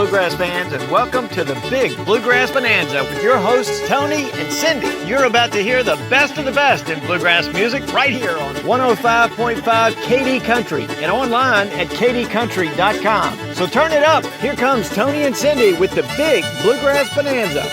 bluegrass fans, and welcome to the Big Bluegrass Bonanza with your hosts, Tony and Cindy. You're about to hear the best of the best in bluegrass music right here on 105.5 KD Country and online at kdcountry.com. So turn it up. Here comes Tony and Cindy with the Big Bluegrass Bonanza.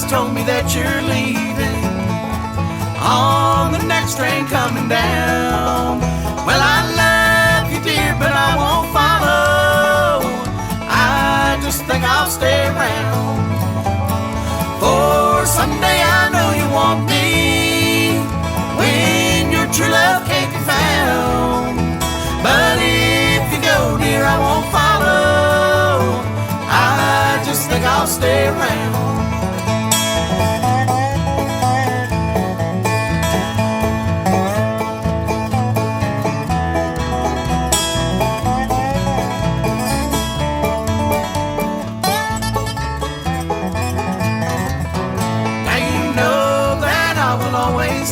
Told me that you're leaving on the next train coming down. Well, I love you, dear, but I won't follow. I just think I'll stay around. For someday I know you want me when your true love can't be found. But if you go, dear, I won't follow. I just think I'll stay around.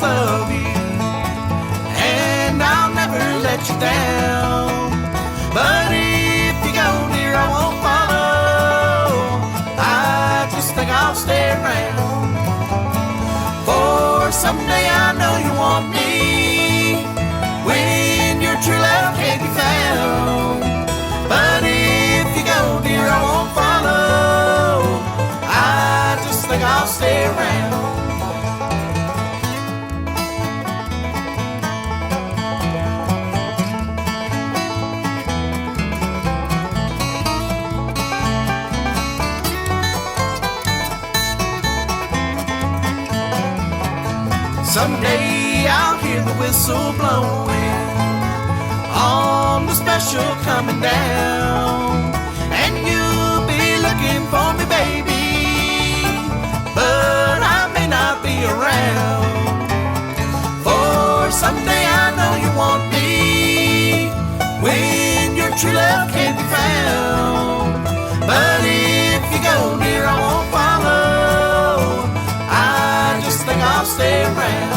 Love you, and I'll never let you down. But if you go, dear, I won't follow. I just think I'll stay around. For someday I know you want me when your true love can't be found. But if you go, dear, I won't follow. I just think I'll stay around. Someday I'll hear the whistle blowing on the special coming down, and you'll be looking for me, baby, but I may not be around. For someday I know you want me when your true love can't be found. But if you go, dear, I won't follow. I just think I'll stay around.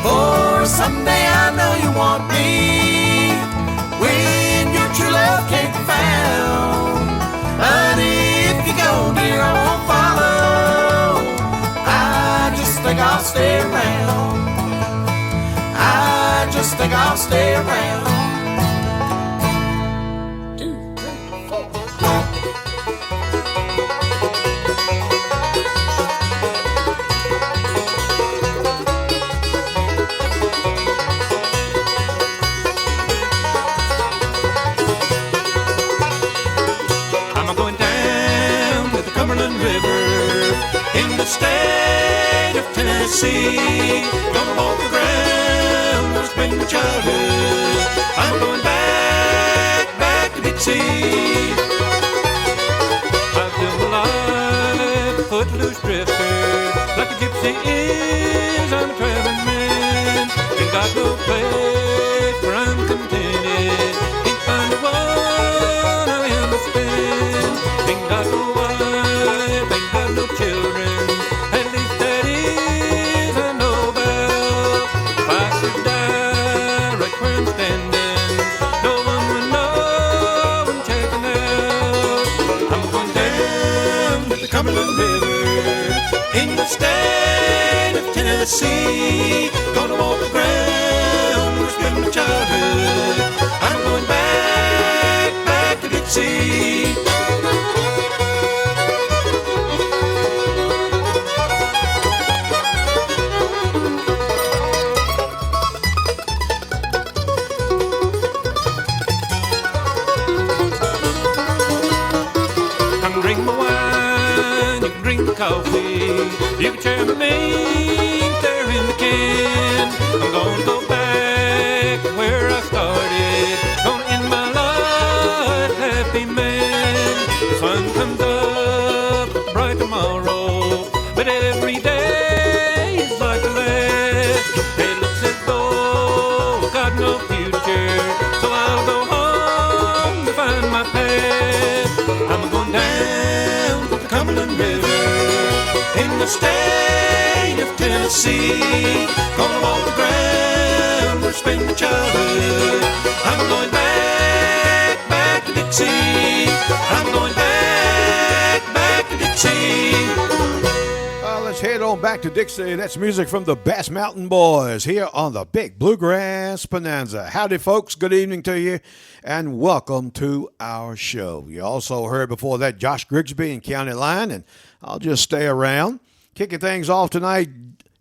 For someday I know you want me when your true love can't be found. But if you go, dear, I won't follow. I just think I'll stay around. think I'll stay around. State of Tennessee, gonna walk the ground where I spent my childhood. I'm going back to Dixie. I've lived a life, a footloose drifter, like a gypsy is. I'm a traveling man, ain't got no place where I'm contented. Ain't find the one I understand. Ain't got no wife, ain't got no children. State of Tennessee, gonna walk the ground where I spent my childhood. I'm going back to Dixie. Come drink my wine, you can drink the coffee. You can share my name there in the can. I'm gonna go back to where I started. Gonna end my life happy man. The sun comes up bright tomorrow, but every day is like the last. It looks as though I've got no future, so I'll go home to find my path. I'm going down the Cumberland River in the state of Tennessee, gonna walk the ground where I spent my childhood. I'm going back to Dixie. I'm going back to Dixie. Let's head on back to Dixie. That's music from the Bass Mountain Boys here on the Big Bluegrass Bonanza. Howdy, folks. Good evening to you, and welcome to our show. You also heard before that Josh Grigsby and County Line, and I'll just stay around. Kicking things off tonight,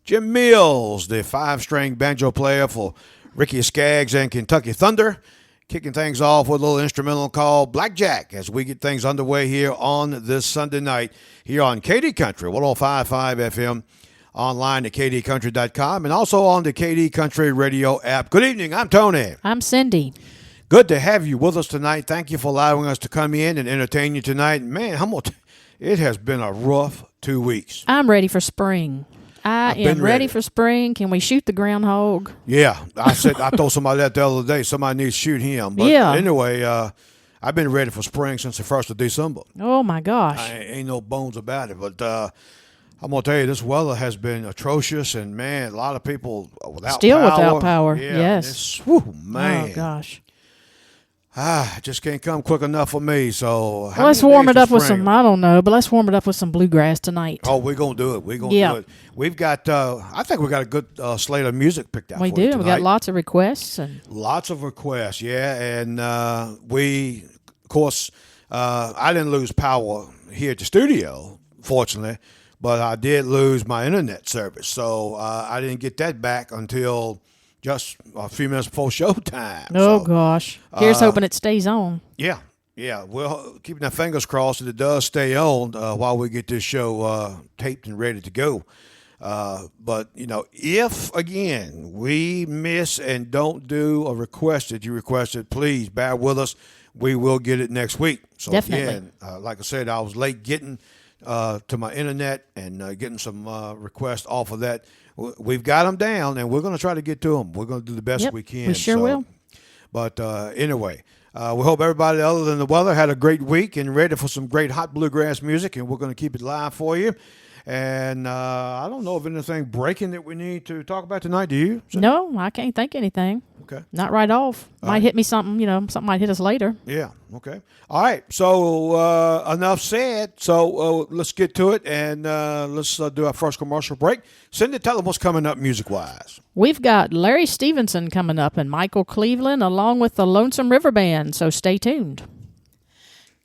Jim Mills, the 5-string banjo player for Ricky Skaggs and Kentucky Thunder. Kicking things off with a little instrumental called Blackjack as we get things underway here on this Sunday night here on KD Country, 105.5 FM, online at kdcountry.com, and also on the KD Country radio app. Good evening. I'm Tony. I'm Cindy. Good to have you with us tonight. Thank you for allowing us to come in and entertain you tonight. Man, it has been a rough 2 weeks. I'm ready for spring. I am ready for spring. Can we shoot the groundhog? Yeah. I told somebody that the other day. Somebody needs to shoot him. But anyway, I've been ready for spring since the 1st of December. Oh, my gosh. Ain't no bones about it. But I'm going to tell you, this weather has been atrocious. And, man, a lot of people without power. Yeah, yes. Man. Oh, gosh. It just can't come quick enough for me. So let's warm it up with some, I don't know, but let's warm it up with some bluegrass tonight. Oh, we're going to do it. We're going to do it. We've got, I think we got a good slate of music picked out for you tonight. We got lots of requests. Lots of requests, yeah. And we, of course, I didn't lose power here at the studio, fortunately, but I did lose my internet service. So I didn't get that back until just a few minutes before showtime. Oh, gosh. Here's hoping it stays on. Yeah. Well, keeping our fingers crossed that it does stay on while we get this show taped and ready to go. But, if, again, we miss and don't do a request that you requested, please bear with us. We will get it next week. So, definitely. Again, like I said, I was late getting to my internet and getting some requests off of that. We've got them down, and we're going to try to get to them. We're going to do the best we can. We sure will. But anyway, we hope everybody other than the weather had a great week and ready for some great hot bluegrass music, and we're going to keep it live for you. And I don't know of anything breaking that we need to talk about tonight. Do you? No, I can't think anything. Okay. Not right off. Might hit me something, something might hit us later. Yeah. Okay. All right. So enough said. So let's get to it, and let's do our first commercial break. Cindy, tell them what's coming up music-wise. We've got Larry Stevenson coming up and Michael Cleveland along with the Lonesome River Band, so stay tuned.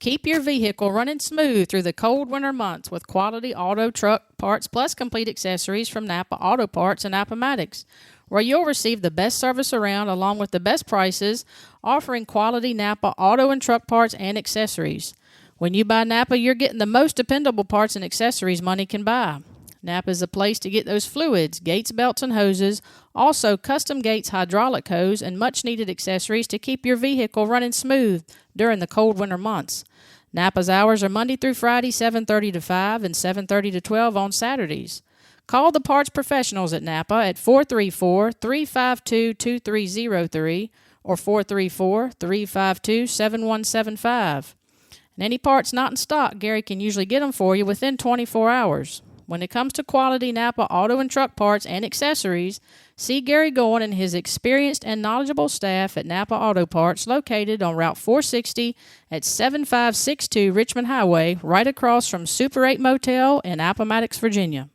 Keep your vehicle running smooth through the cold winter months with quality auto truck parts plus complete accessories from Napa Auto Parts and Appomattox, where you'll receive the best service around along with the best prices, offering quality Napa auto and truck parts and accessories. When you buy Napa, you're getting the most dependable parts and accessories money can buy. Napa is a place to get those fluids, gates, belts, and hoses, also custom gates, hydraulic hose, and much-needed accessories to keep your vehicle running smooth during the cold winter months. Napa's hours are Monday through Friday, 7:30 to 5 and 7:30 to 12 on Saturdays. Call the parts professionals at Napa at 434-352-2303 or 434-352-7175. And any parts not in stock, Gary can usually get them for you within 24 hours. When it comes to quality Napa auto and truck parts and accessories, see Gary Goin and his experienced and knowledgeable staff at Napa Auto Parts located on Route 460 at 7562 Richmond Highway, right across from Super 8 Motel in Appomattox, Virginia.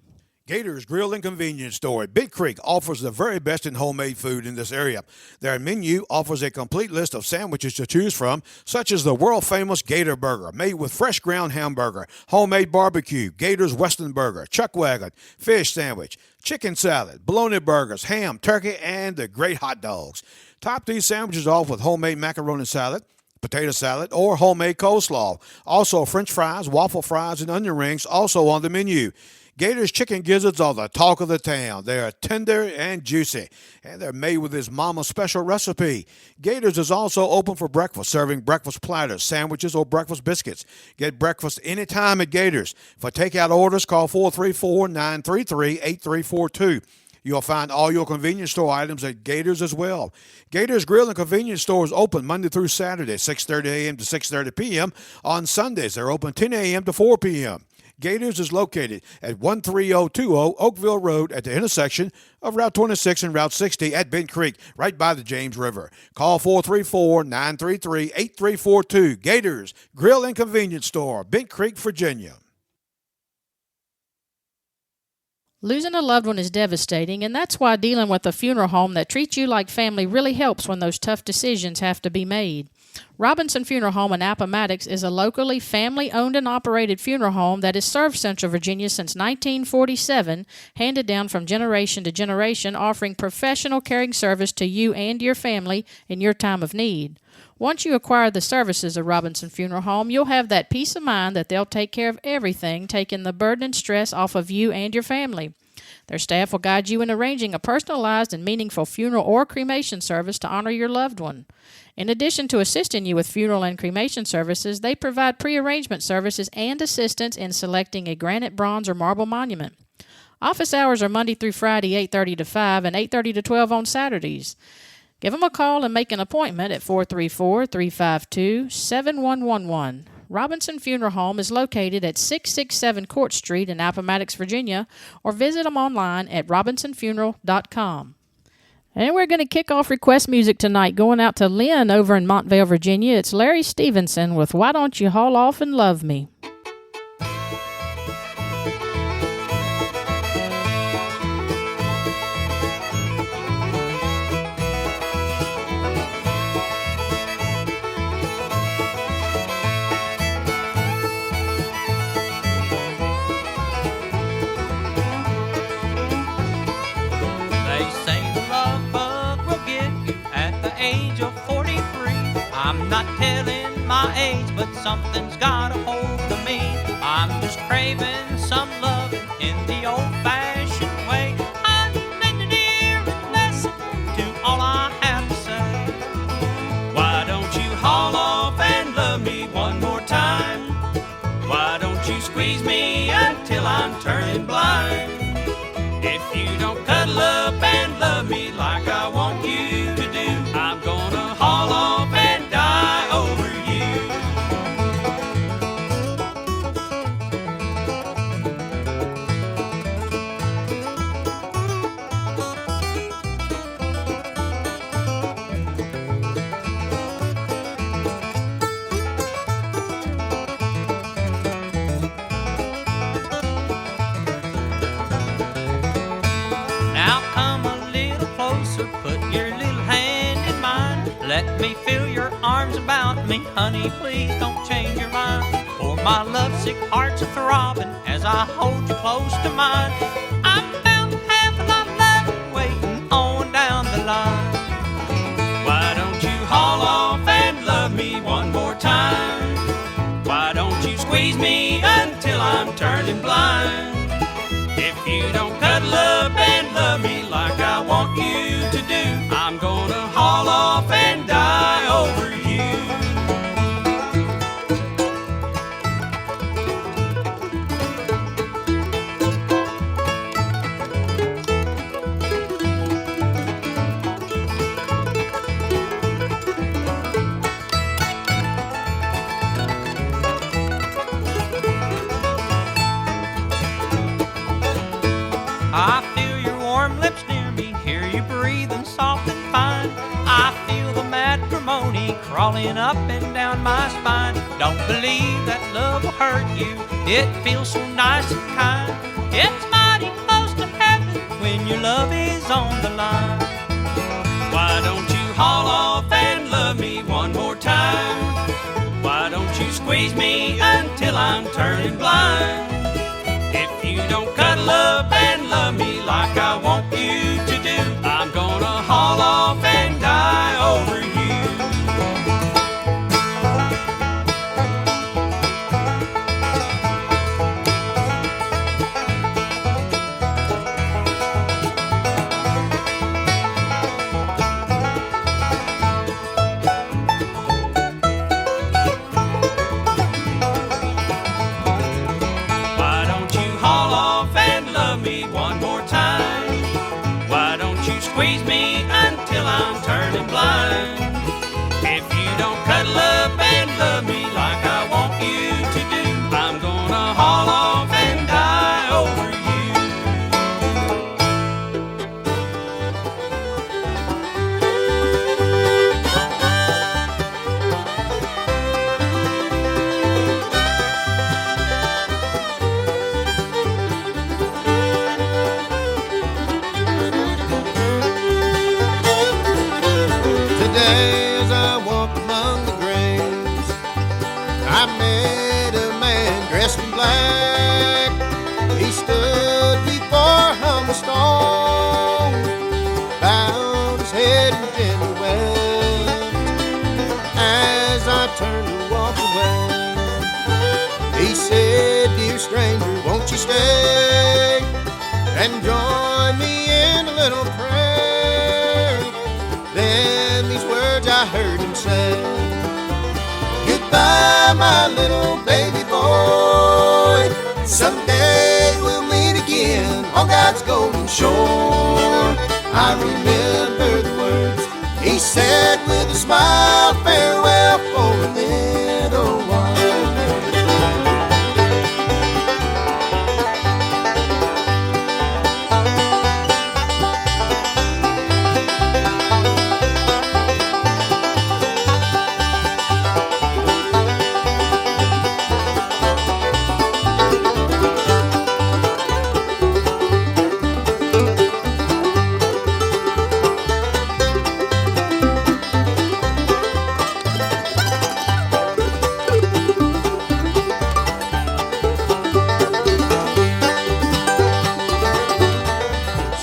Gator's Grill and Convenience Store at Big Creek offers the very best in homemade food in this area. Their menu offers a complete list of sandwiches to choose from, such as the world-famous Gator Burger, made with fresh ground hamburger, homemade barbecue, Gator's Western Burger, Chuck Wagon, fish sandwich, chicken salad, bologna burgers, ham, turkey, and the great hot dogs. Top these sandwiches off with homemade macaroni salad, potato salad, or homemade coleslaw. Also, French fries, waffle fries, and onion rings also on the menu. Gator's chicken gizzards are the talk of the town. They are tender and juicy, and they're made with his mama's special recipe. Gator's is also open for breakfast, serving breakfast platters, sandwiches, or breakfast biscuits. Get breakfast anytime at Gator's. For takeout orders, call 434-933-8342. You'll find all your convenience store items at Gator's as well. Gator's Grill and Convenience Store is open Monday through Saturday, 6:30 a.m. to 6:30 p.m. On Sundays, they're open 10 a.m. to 4 p.m. Gator's is located at 13020 Oakville Road at the intersection of Route 26 and Route 60 at Bent Creek, right by the James River. Call 434-933-8342. Gator's Grill and Convenience Store, Bent Creek, Virginia. Losing a loved one is devastating, and that's why dealing with a funeral home that treats you like family really helps when those tough decisions have to be made. Robinson Funeral Home in Appomattox is a locally family-owned and operated funeral home that has served Central Virginia since 1947, handed down from generation to generation, offering professional caring service to you and your family in your time of need. Once you acquire the services of Robinson Funeral Home, you'll have that peace of mind that they'll take care of everything, taking the burden and stress off of you and your family. Their staff will guide you in arranging a personalized and meaningful funeral or cremation service to honor your loved one. In addition to assisting you with funeral and cremation services, they provide pre-arrangement services and assistance in selecting a granite, bronze, or marble monument. Office hours are Monday through Friday, 8:30 to 5 and 8:30 to 12 on Saturdays. Give them a call and make an appointment at 434-352-7111. Robinson Funeral Home is located at 667 Court Street in Appomattox, Virginia, or visit them online at robinsonfuneral.com. And we're going to kick off request music tonight, going out to Lynn over in Montvale, Virginia. It's Larry Stevenson with Why Don't You Haul Off and Love Me. I'm not telling my age, but something's got a hold of me. I'm just craving some love in the old-fashioned way. I'm lending ear and listen to all I have to say. Why don't you haul off and love me one more time? Why don't you squeeze me until I'm turning blind? If you don't cuddle up and love me like I want you to do, I'm gonna haul off and die over you. let me feel your arms about me. Honey, please don't change your mind. For my lovesick heart's a throbbing as I hold you close to mine. I'm bound to have a lot of love waiting on down the line. Why don't you haul off and love me one more time? Why don't you squeeze me until I'm turning blind? If you don't cuddle up and love me like I want you to do, I'm gonna haul off and die over you. I feel your warm lips near me, hear you breathing soft and fine. I feel the matrimony crawling up and down my spine. Don't believe that love will hurt you, it feels so nice and kind. It's mighty close to heaven when your love is on the line. Why don't you haul off and love me one more time? Why don't you squeeze me until I'm turning blind? If you don't cuddle up and love me like I want you to do, I'm gonna haul off and die over you. Why don't you haul off and love me one more time? Why don't you squeeze me until I'm turning blind? If you don't cuddle up and love me like I want you to do, I'm gonna haul off and die over you. Today as I walked among the graves, I met a man dressed in black. He stood before a humble stone, bowed his head and gently wept. As I turned to walk away, he said, "Dear stranger, won't you stay and join me in a little prayer?" Then these words I heard him say, "Goodbye, my little baby boy. Someday we'll meet again on God's golden shore." I remember the words he said with a smile, "Farewell for a little while."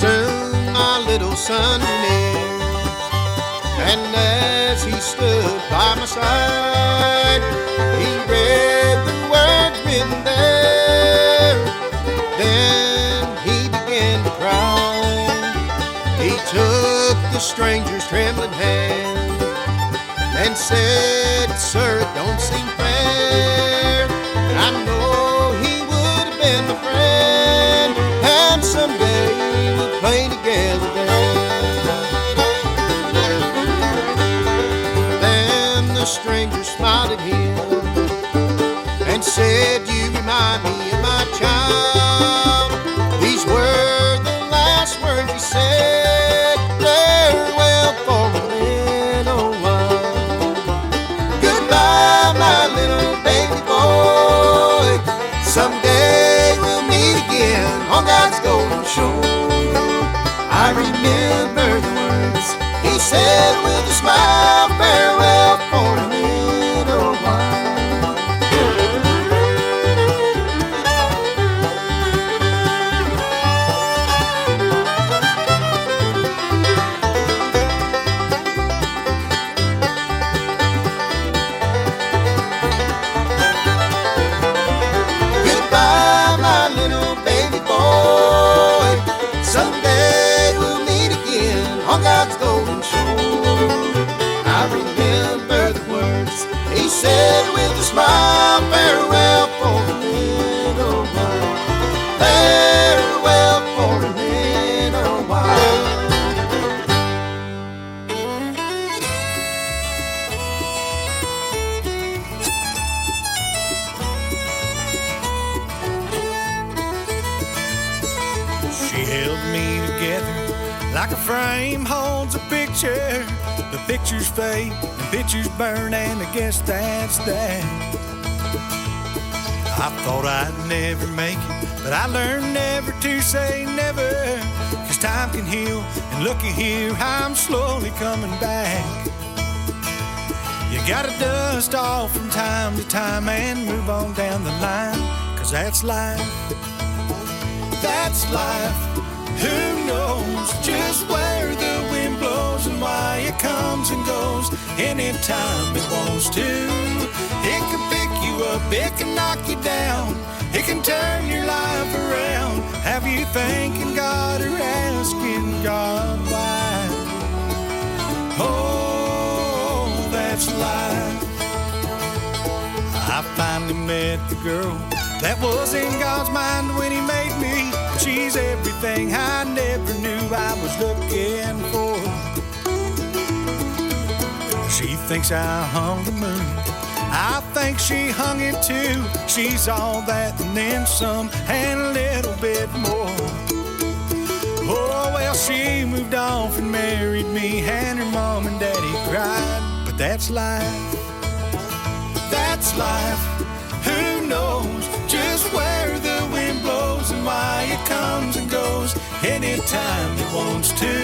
Soon my little son drew near, and as he stood by my side, he read the words written there. Then he began to cry. He took the stranger's trembling hand and said, "Sir, it don't seem fair. I know he would have been my friend, and someday we'll play together there." Then the stranger smiled at him and said, "You remind me of my child." These were the last words he said. "Farewell for a little while. Goodbye, my little baby boy. golden shore. I remember the words he said with a smile, farewell for a little while, farewell for a little while. She held me together like a frame holds a picture. The pictures fade, the pictures burn, and I guess that's that. I thought I'd never make it, but I learned never to say never. 'Cause time can heal, and looky here, I'm slowly coming back. You gotta dust off from time to time and move on down the line, 'cause that's life. That's life. Who knows just where the wind blows and why it comes and goes anytime it wants to. It can pick you up, it can knock you down, it can turn your life around. Have you thanking God or asking God why? Oh, that's life. I finally met the girl that was in God's mind when he made me. She's everything I never knew I was looking for. She thinks I hung the moon, I think she hung it too. She's all that and then some, and a little bit more. Oh, well, she moved off and married me, and her mom and daddy cried. But that's life. That's life. Who knows just where the wind blows and why it comes and goes anytime it wants to.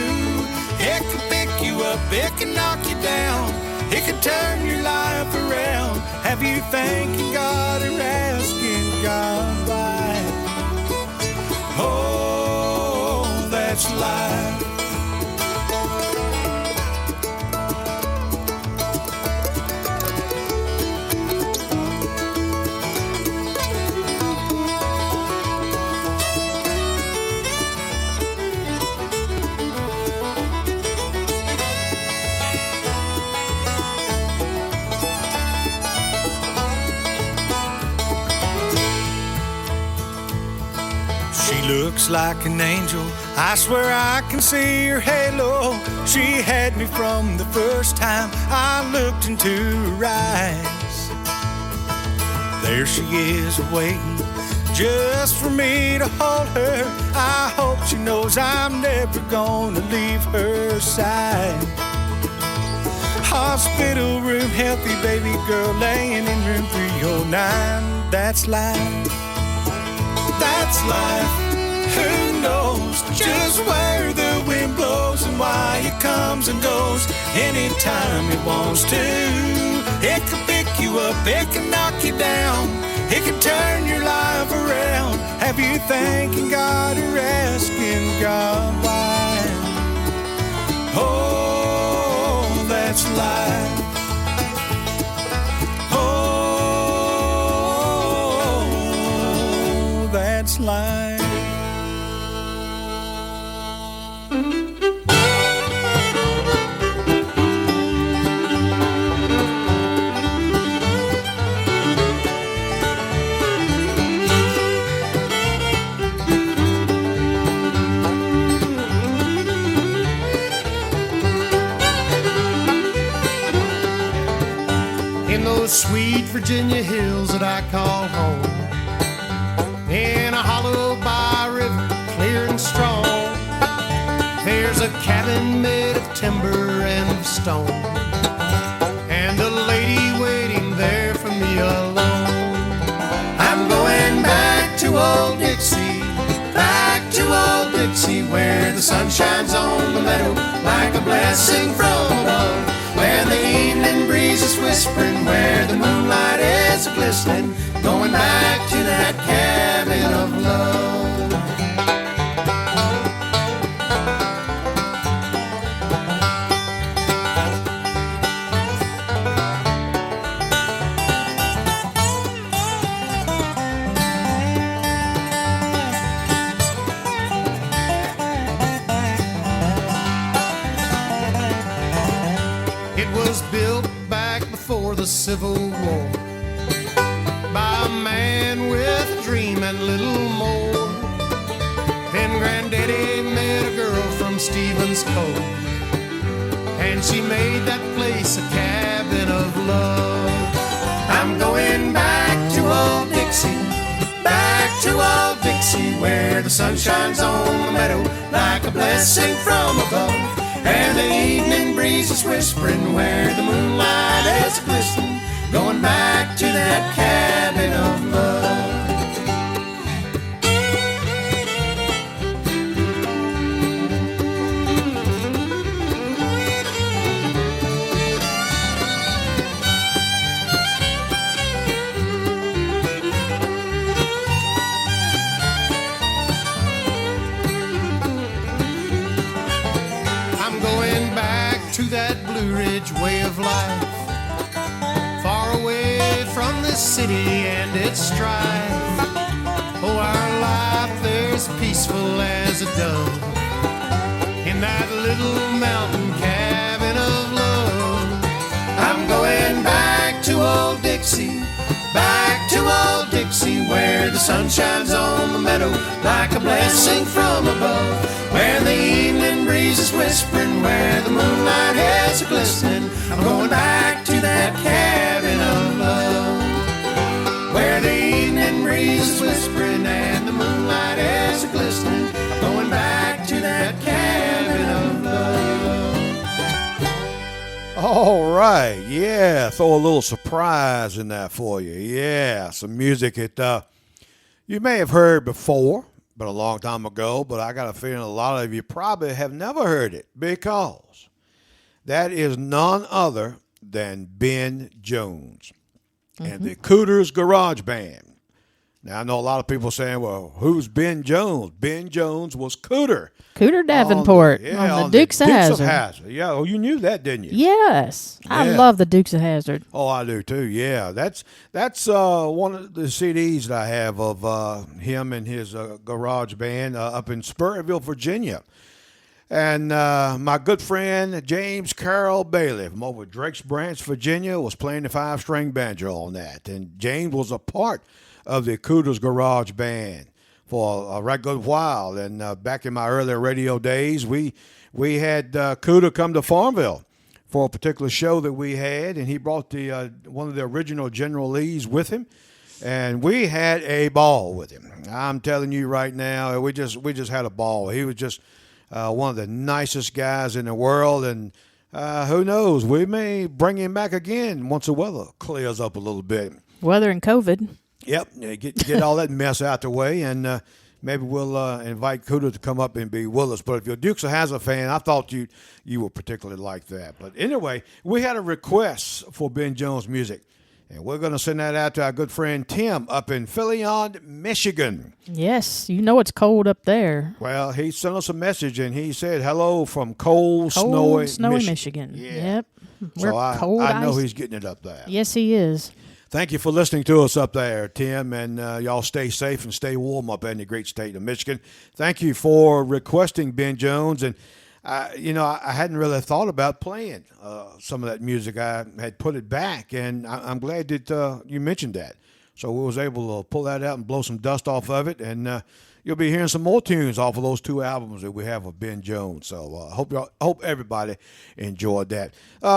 It can pick you up, it can knock you down, it can turn your life around. Have you thanking God or asking God why? Oh, that's life. Looks like an angel, I swear I can see her halo. She had me from the first time I looked into her eyes. There she is waiting just for me to hold her. I hope she knows I'm never gonna leave her side. Hospital room, healthy baby girl laying in room 309. That's life. That's life. Who knows just where the wind blows and why it comes and goes anytime it wants to. It can pick you up, it can knock you down, it can turn your life around. Have you thanking God or asking God why? Oh, that's life. Oh, that's life. Sweet Virginia hills that I call home, in a hollow by a river, clear and strong, there's a cabin made of timber and of stone, and a lady waiting there for me alone. I'm going back to old Dixie, back to old Dixie, where the sun shines on the meadow like a blessing from above, where the evening breeze is whispering, where the moonlight is glistening, going back to that cabin of love. was built back before the Civil War by a man with a dream and little more. Then Granddaddy met a girl from Stevens Cove, and she made that place a cabin of love. I'm going back to old Dixie, back to old Dixie, where the sun shines on the meadow like a blessing from above, and the evening breeze is whispering where the moonlight is glistening. Going back to that cabin of love. To that Blue Ridge way of life, far away from the city and its strife. Oh, our life there's peaceful as a dove in that little mountain cabin of love. I'm going back to old Dixie, back to old Dixie, where the sun shines on the meadow like a blessing from above, where the evening breeze is whispering, where the moonlight is glistening. I'm going back to that cabin of love, where the evening breeze is whispering and the moonlight is glistening. I'm going back to that cabin of love. All right, yeah, throw a little surprise in that for you. Yeah, some music that you may have heard before, but a long time ago, but I got a feeling a lot of you probably have never heard it, because that is none other than Ben Jones and the Cooters Garage Band. Now, I know a lot of people saying, well, who's Ben Jones? Ben Jones was Cooter. Cooter Davenport on the Dukes of Hazzard. Yeah, oh, you knew that, didn't you? Yes. Yeah. I love the Dukes of Hazzard. Oh, I do too. Yeah, that's one of the CDs that I have of him and his garage band up in Spurville, Virginia. And my good friend James Carroll Bailey from over Drakes Branch, Virginia, was playing the 5-string banjo on that. And James was a part of the Cooters Garage Band for a right good while. And back in my earlier radio days, we had Cooter come to Farmville for a particular show that we had, and he brought the one of the original General Lees with him, and we had a ball with him. I'm telling you right now, we just had a ball. He was just one of the nicest guys in the world, and who knows, we may bring him back again once the weather clears up a little bit. Weather and COVID. Yep, get all that mess out the way, and maybe we'll invite Cooter to come up and be with us. But if you're a Dukes of Hazzard fan, I thought you would particularly like that. But anyway, we had a request for Ben Jones music, and we're going to send that out to our good friend Tim up in Phillyond, Michigan. Yes, you know it's cold up there. Well, he sent us a message, and he said, hello from cold, snowy Michigan. Yeah. Yep. So We're cold. I know he's getting it up there. Yes, he is. Thank you for listening to us up there, Tim, and y'all stay safe and stay warm up in the great state of Michigan. Thank you for requesting Ben Jones, and I hadn't really thought about playing some of that music. I had put it back, and I'm glad that you mentioned that. So we was able to pull that out and blow some dust off of it, and you'll be hearing some more tunes off of those 2 albums that we have of Ben Jones. So hope everybody enjoyed that.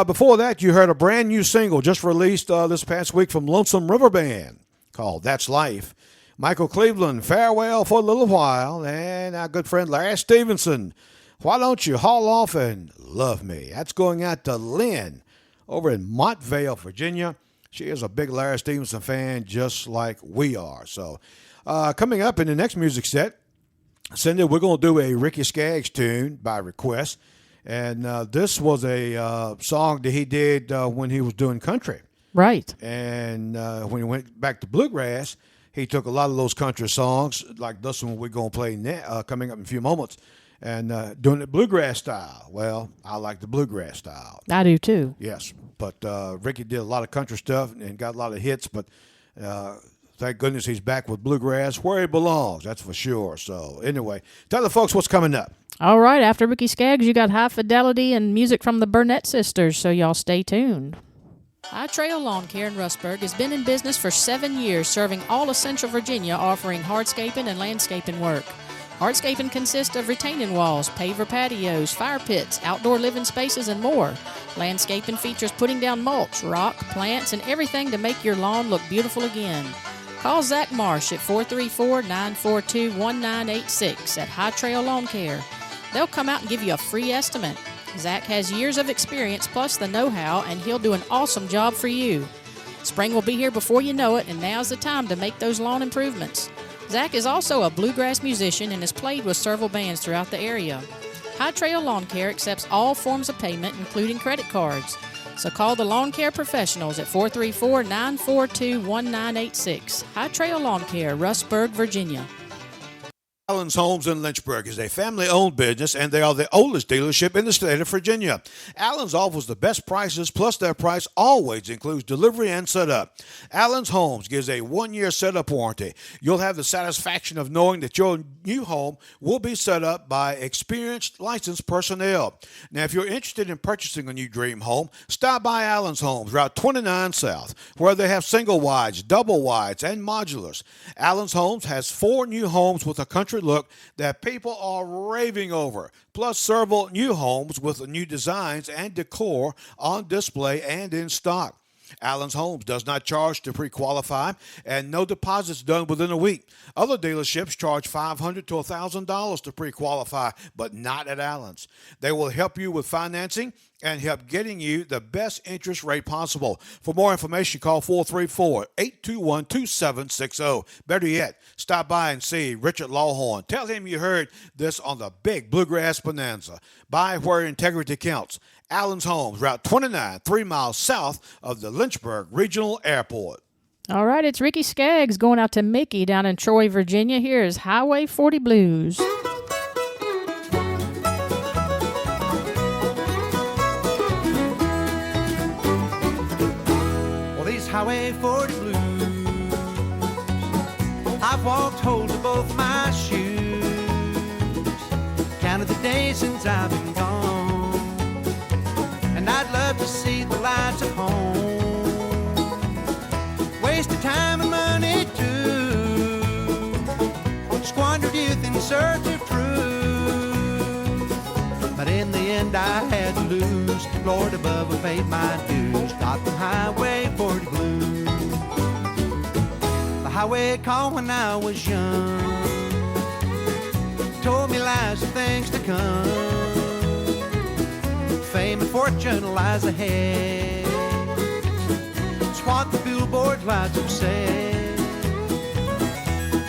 Before that, you heard a brand new single just released this past week from Lonesome River Band called That's Life. Michael Cleveland, Farewell for a Little While, and our good friend Larry Stevenson, Why Don't You Haul Off and Love Me? That's going out to Lynn over in Montvale, Virginia. She is a big Larry Stevenson fan just like we are. So coming up in the next music set, Cindy, we're going to do a Ricky Skaggs tune by request. And this was a song that he did when he was doing country. Right. And when he went back to bluegrass, he took a lot of those country songs, like this one we're going to play now, coming up in a few moments, and doing it bluegrass style. Well, I like the bluegrass style. I do too. Yes. But Ricky did a lot of country stuff and got a lot of hits, but thank goodness he's back with bluegrass where he belongs, that's for sure. So anyway, tell the folks what's coming up. All right, after Ricky Skaggs, you got High Fidelity and music from the Burnett Sisters, so y'all stay tuned. High Trail Lawn Care in Rustburg has been in business for 7 years, serving all of Central Virginia, offering hardscaping and landscaping work. Hardscaping consists of retaining walls, paver patios, fire pits, outdoor living spaces, and more. Landscaping features putting down mulch, rock, plants, and everything to make your lawn look beautiful again. Call Zach Marsh at 434-942-1986 at High Trail Lawn Care. They'll come out and give you a free estimate. Zach has years of experience plus the know-how, and he'll do an awesome job for you. Spring will be here before you know it, and now's the time to make those lawn improvements. Zach is also a bluegrass musician and has played with several bands throughout the area. High Trail Lawn Care accepts all forms of payment, including credit cards. So call the lawn care professionals at 434-942-1986. High Trail Lawn Care, Rustburg, Virginia. Allen's Homes in Lynchburg is a family-owned business, and they are the oldest dealership in the state of Virginia. Allen's offers the best prices, plus their price always includes delivery and setup. Allen's Homes gives a 1-year setup warranty. You'll have the satisfaction of knowing that your new home will be set up by experienced, licensed personnel. Now, if you're interested in purchasing a new dream home, stop by Allen's Homes, Route 29 South, where they have single wides, double wides, and modulars. Allen's Homes has 4 new homes with a country look that people are raving over, plus several new homes with new designs and decor on display and in stock. Allen's Homes does not charge to pre-qualify, and no deposits done within a week. Other dealerships charge $500 to $1,000 to pre-qualify, but not at Allen's. They will help you with financing and help getting you the best interest rate possible. For more information, call 434-821-2760. Better yet, stop by and see Richard Lawhorn. Tell him you heard this on the Big Bluegrass Bonanza. Buy where integrity counts. Allen's Homes, Route 29, 3 miles south of the Lynchburg Regional Airport. All right, it's Ricky Skaggs going out to Mickey down in Troy, Virginia. Here is Highway 40 Blues. Highway 40 blues. I've walked holes in both my shoes. Counted the days since I've been gone, and I'd love to see the lights of home. Wasted time and money too. Squandered youth in search of truth. But in the end I had to lose. Lord above, I paid my dues. Got the Highway 40 blues. The highway called when I was young. Told me lies of things to come. Fame and fortune lies ahead. It's what the billboard lights have said.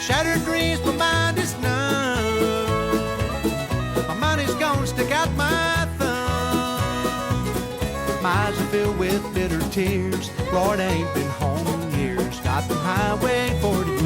Shattered dreams, my mind is numb. My money's gone, stick out my thumb. My eyes are filled with bitter tears. Lord, I ain't been home in years. Got the Highway 40 blues.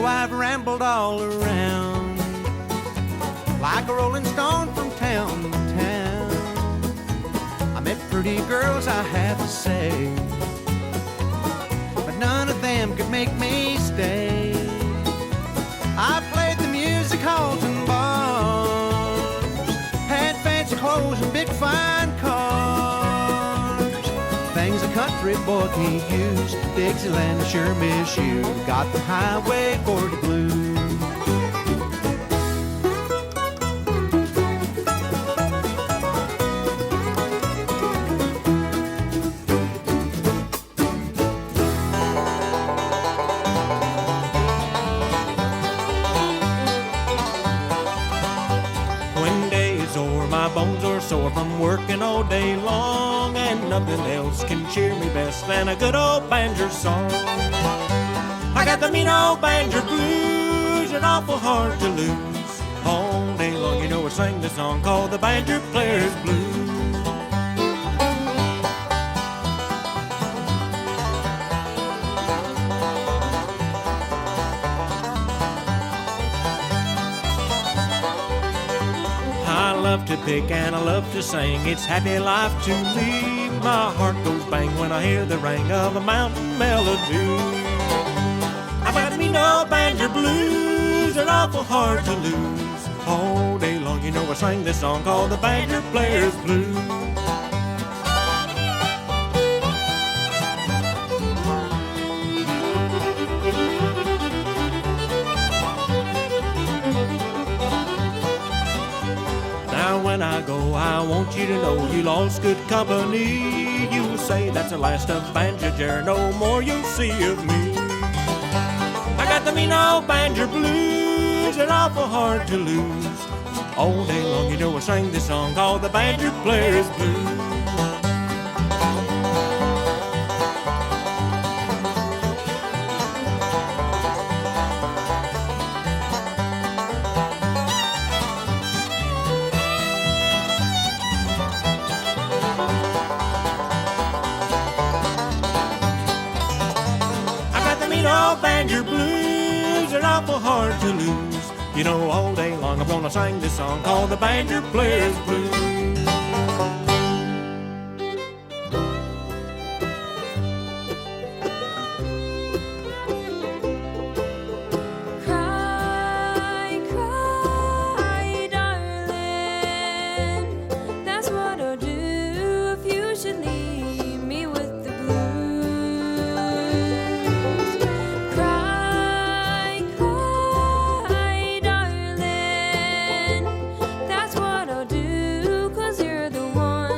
I've rambled all around like a rolling stone from town to town. I met pretty girls, I have to say, but none of them could make me stay. I played the music halls and bars, had fancy clothes and big fine cars, things a country country boy can't use. Dixieland, I sure miss you. Got the highway for the blues. Bones are sore from working all day long, and nothing else can cheer me best than a good old banjo song. I got the mean old banjo blues, and awful hard to lose. All day long, you know, I sing this song called the Banjo Player's Blues. I love to pick and I love to sing. It's happy life to me. My heart goes bang when I hear the ring of a mountain melody. I've got me no banjo blues, they're awful hard to lose. All day long, you know, I sing this song called the Banjo Player's Blues. When I go, I want you to know you lost good company. You'll say that's the last of Banjo Jerry, no more you'll see of me. I got the mean old banjo blues, they're awful hard to lose. All day long, you know, I sing this song called the Banjo Player's Blues. Banjo blues are awful hard to lose. You know, all day long I'm gonna sing this song called the Banjo Player's Blues. One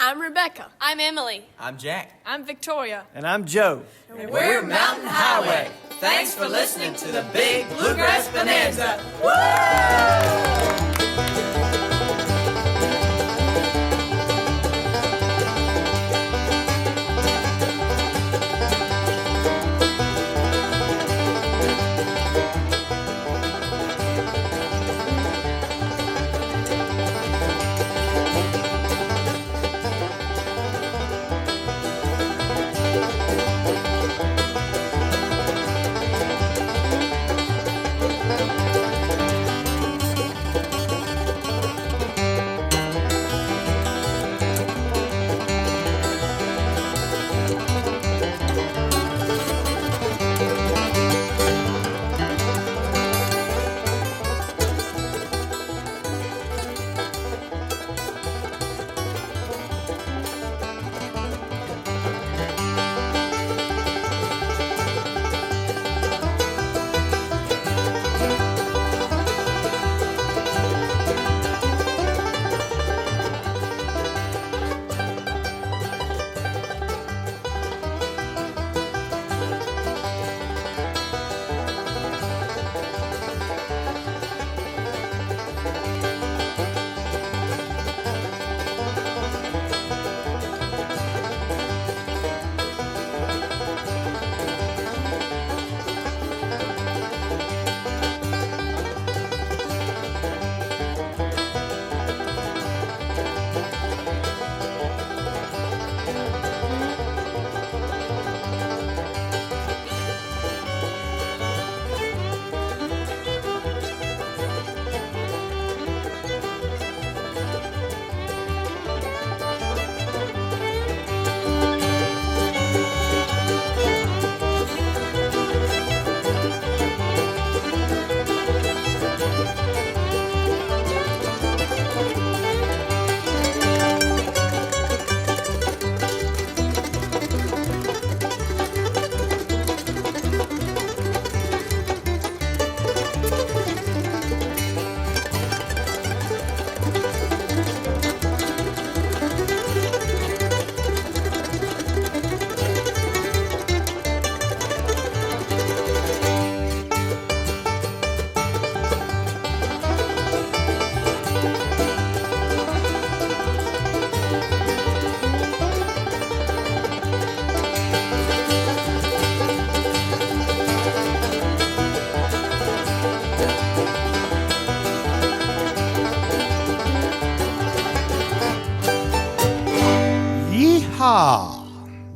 I'm Rebecca. I'm Emily. I'm Jack. I'm Victoria. And I'm Joe. And we're Mountain Highway. Thanks for listening to the Big Bluegrass Bonanza. Woo!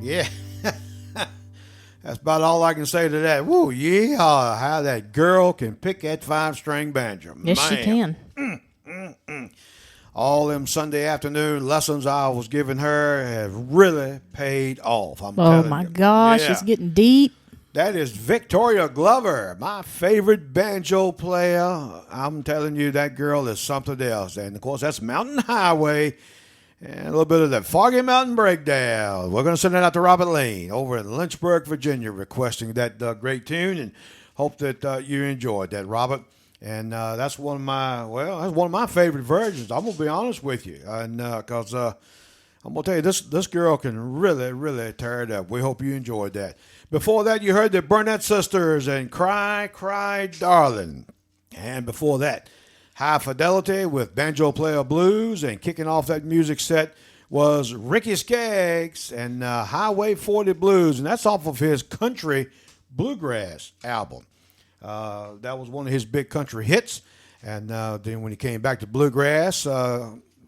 Yeah. That's about all I can say to that. Woo, yeah, how that girl can pick that 5-string banjo. Yes, she can. All them Sunday afternoon lessons I was giving her have really paid off. I'm Oh, telling my you. gosh, Yeah. it's getting deep. That is Victoria Glover, my favorite banjo player. I'm telling you, that girl is something else. And, of course, that's Mountain Highway and a little bit of that Foggy Mountain Breakdown. We're going to send it out to Robert Lane over in Lynchburg, Virginia, requesting that great tune, and hope that you enjoyed that, Robert. And that's one of my favorite versions. I'm going to be honest with you. And because I'm going to tell you, this girl can really, really tear it up. We hope you enjoyed that. Before that, you heard the Burnett Sisters and Cry, Cry, Darling. And before that, High Fidelity with Banjo Player Blues. And kicking off that music set was Ricky Skaggs and Highway 40 Blues. And that's off of his country bluegrass album. That was one of his big country hits. And then when he came back to bluegrass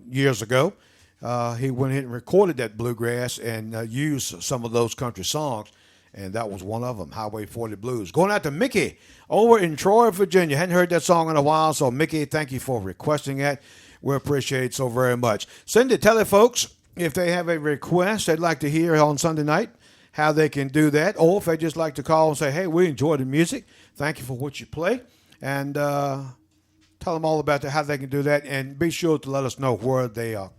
years ago, he went ahead and recorded that bluegrass and used some of those country songs. And that was one of them, Highway 40 Blues. Going out to Mickey over in Troy, Virginia. Hadn't heard that song in a while, so Mickey, thank you for requesting that. We appreciate it so very much. Send it, tell the folks if they have a request they'd like to hear on Sunday night, how they can do that. Or if they just like to call and say, hey, we enjoy the music. Thank you for what you play. And tell them all about how they can do that. And be sure to let us know where they are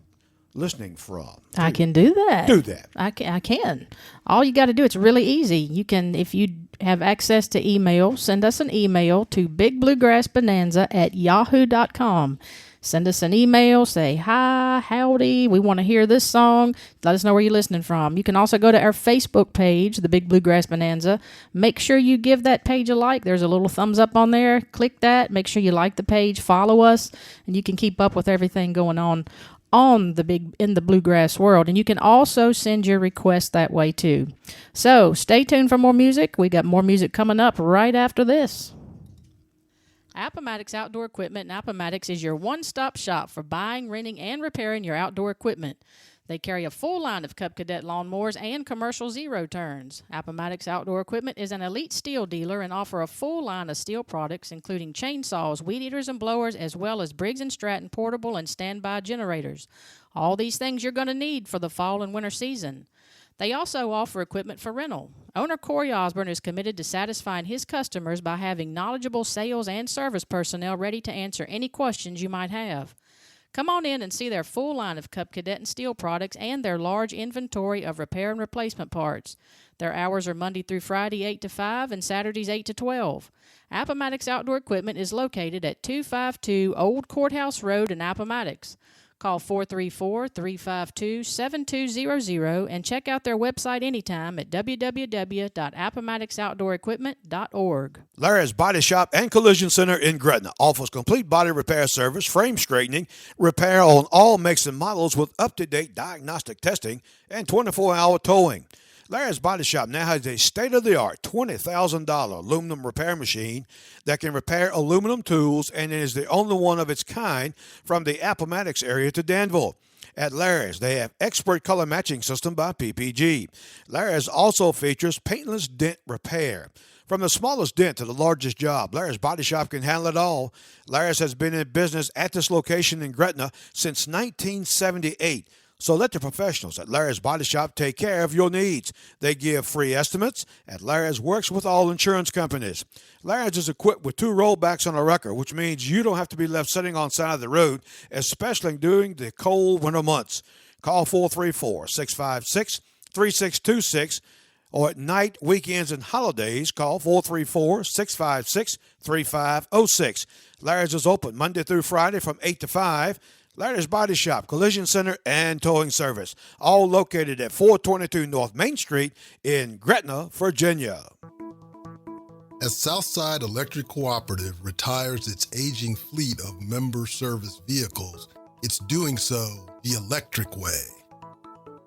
listening from. I can do that. Do that. I can. All you got to do, it's really easy. You can, if you have access to email, send us an email to bigbluegrassbonanza@yahoo.com. Send us an email, say hi, hi, howdy, we want to hear this song. Let us know where you're listening from. You can also go to our Facebook page, The Big Bluegrass Bonanza. Make sure you give that page a like. There's a little thumbs up on there. Click that. Make sure you like the page, follow us, and you can keep up with everything going on in the bluegrass world. And you can also send your requests that way too. So stay tuned for more music. We got more music coming up right after this. Appomattox Outdoor Equipment. And Appomattox is your one-stop shop for buying, renting, and repairing your outdoor equipment. They carry a full line of Cub Cadet lawnmowers and commercial zero-turns. Appomattox Outdoor Equipment is an elite steel dealer and offer a full line of steel products, including chainsaws, weed eaters, and blowers, as well as Briggs & Stratton portable and standby generators. All these things you're going to need for the fall and winter season. They also offer equipment for rental. Owner Corey Osborne is committed to satisfying his customers by having knowledgeable sales and service personnel ready to answer any questions you might have. Come on in and see their full line of Cub Cadet and steel products and their large inventory of repair and replacement parts. Their hours are Monday through Friday 8 to 5 and Saturdays 8 to 12. Appomattox Outdoor Equipment is located at 252 Old Courthouse Road in Appomattox. Call 434-352-7200 and check out their website anytime at www.appomattoxoutdoorequipment.org. Larry's Body Shop and Collision Center in Gretna offers complete body repair service, frame straightening, repair on all makes and models with up-to-date diagnostic testing, and 24-hour towing. Larry's Body Shop now has a state-of-the-art $20,000 aluminum repair machine that can repair aluminum tools, and it is the only one of its kind from the Appomattox area to Danville. At Larry's, they have expert color matching system by PPG. Larry's also features paintless dent repair. From the smallest dent to the largest job, Larry's Body Shop can handle it all. Larry's has been in business at this location in Gretna since 1978. So let the professionals at Larry's Body Shop take care of your needs. They give free estimates, and Larry's works with all insurance companies. Larry's is equipped with 2 rollbacks on a wrecker, which means you don't have to be left sitting on the side of the road, especially during the cold winter months. Call 434-656-3626, or at night, weekends, and holidays, call 434-656-3506. Larry's is open Monday through Friday from 8 to 5. Larry's Body Shop, Collision Center, and Towing Service, all located at 422 North Main Street in Gretna, Virginia. As Southside Electric Cooperative retires its aging fleet of member service vehicles, it's doing so the electric way.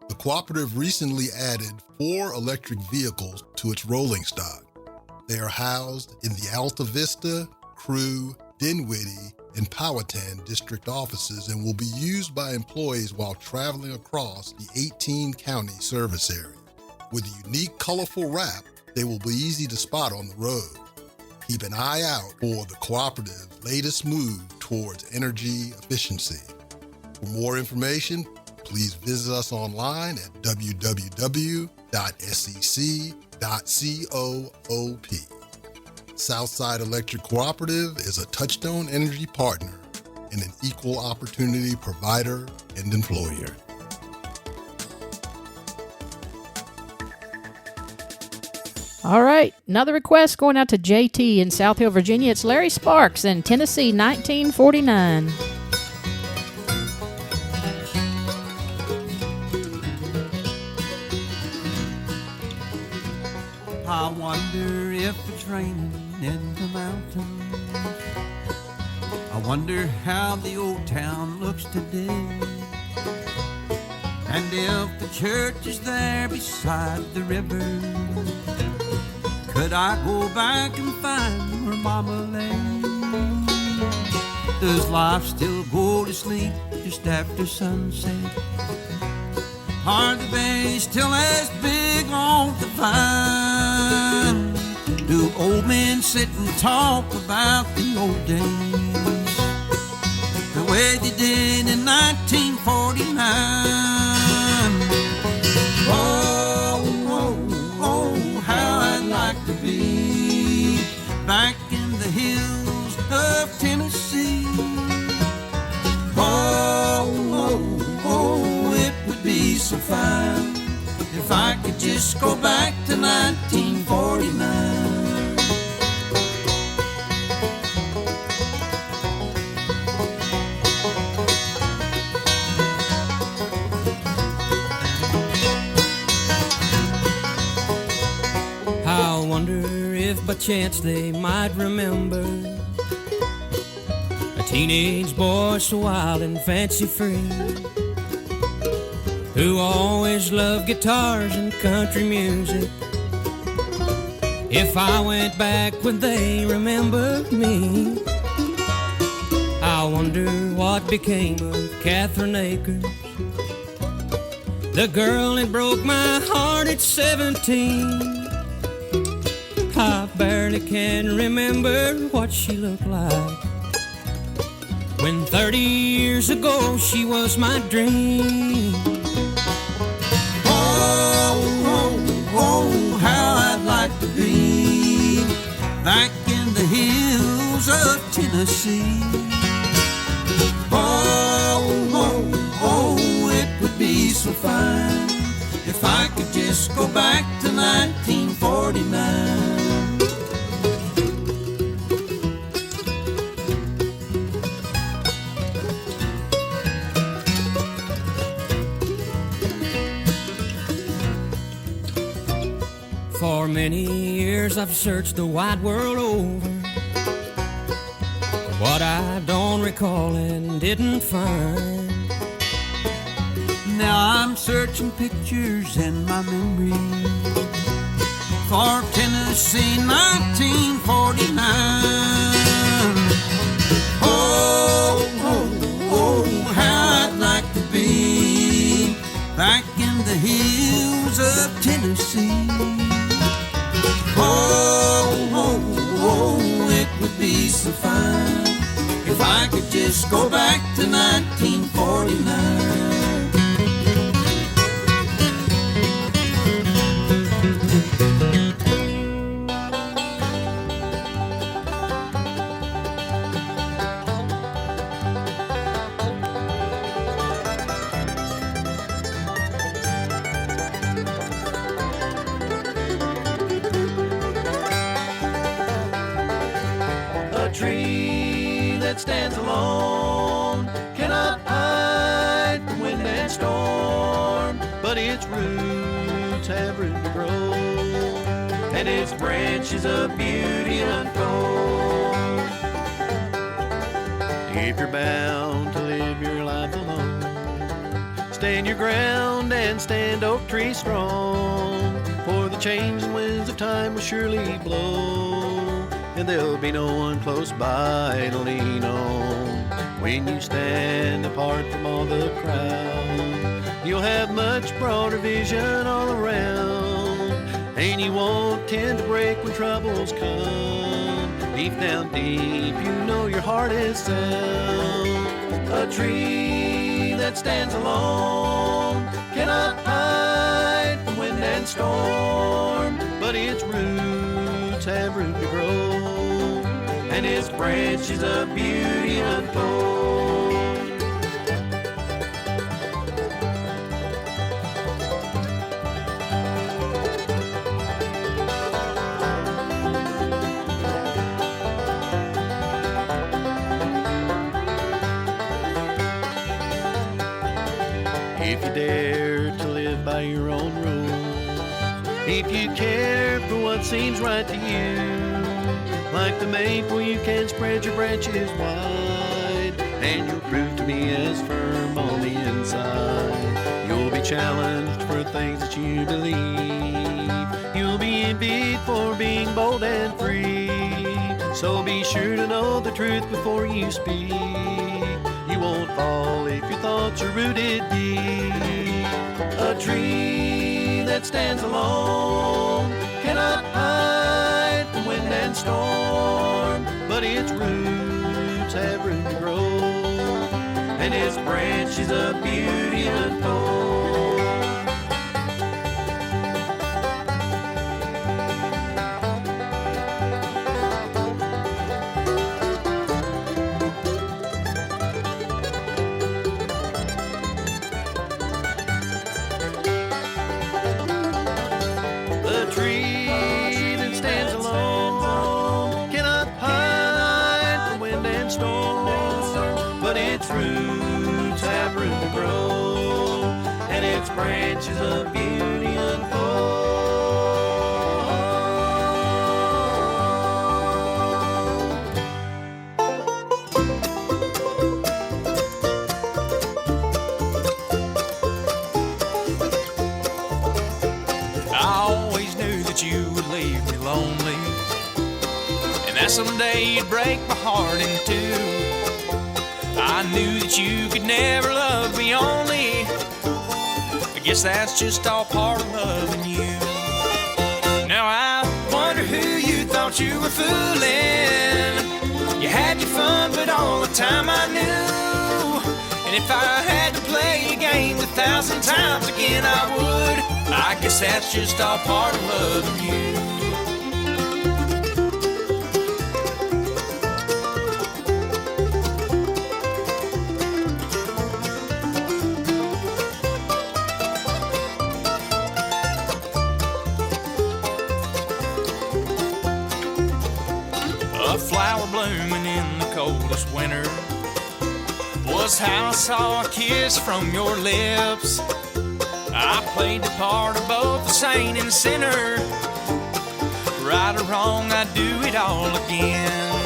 The cooperative recently added 4 electric vehicles to its rolling stock. They are housed in the Alta Vista, Crew, Dinwiddie, and Powhatan district offices and will be used by employees while traveling across the 18-county service area. With a unique, colorful wrap, they will be easy to spot on the road. Keep an eye out for the cooperative's latest move towards energy efficiency. For more information, please visit us online at www.sec.coop. Southside Electric Cooperative is a Touchstone Energy partner and an equal opportunity provider and employer. All right, another request going out to JT in South Hill, Virginia. It's Larry Sparks in Tennessee, 1949. I wonder if it's raining in the mountains. I wonder how the old town looks today. And if the church is there beside the river, could I go back and find where Mama lay? Does life still go to sleep just after sunset? Are the bays still as big on the vine? Do old men sit and talk about the old days the way they did in 1949? Oh, oh, oh, how I'd like to be back in the hills of Tennessee. Oh, oh, oh, it would be so fine if I could just go back to 1949. chance they might remember a teenage boy so wild and fancy-free, who always loved guitars and country music. If I went back, would they remember me? I wonder what became of Catherine Akers, the girl that broke my heart at 17. I barely can remember what she looked like when 30 years ago she was my dream. Oh, oh, oh, how I'd like to be back in the hills of Tennessee. Oh, oh, oh, it would be so fine if I could just go back to 1949. For many years I've searched the wide world over for what I don't recall and didn't find. Now I'm searching pictures in my memory for Tennessee 1949. Oh, oh, oh, how I'd like to be back in the hills of Tennessee. Oh, oh, oh, it would be so fine if I could just go back to 1949. Tree that stands alone cannot hide from wind and storm, but its roots have room to grow, and its branches of beauty unfold. If you're bound to live your life alone, stand your ground and stand oak tree strong, for the changing winds of time will surely blow, and there'll be no one close by to lean on. When you stand apart from all the crowd, you'll have much broader vision all around, and you won't tend to break when troubles come. Deep down deep, you know your heart is sound. A tree that stands alone cannot hide from wind and storm, but its roots have room to grow, and its branches of beauty unfold. If you dare to live by your own rules, if you care for what seems right to you, like the maple you can spread your branches wide, and you'll prove to be as firm on the inside. You'll be challenged for things that you believe. You'll be envied for being bold and free. So be sure to know the truth before you speak. You won't fall if your thoughts are rooted deep. A tree that stands alone cannot hide from wind and storm, but its roots have room to grow, and its branches of beauty unfold. Roots have room to grow, and its branches of beauty unfold. that someday you'd break my heart in two. I knew that you could never love me only. I guess that's just all part of loving you. Now I wonder who you thought you were fooling. You had your fun, but all the time I knew. And if I had to play a game 1,000 times again, I would. I guess that's just all part of loving you. A flower blooming in the coldest winter was how I saw a kiss from your lips. I played the part of both the saint and sinner. Right or wrong, I'd do it all again.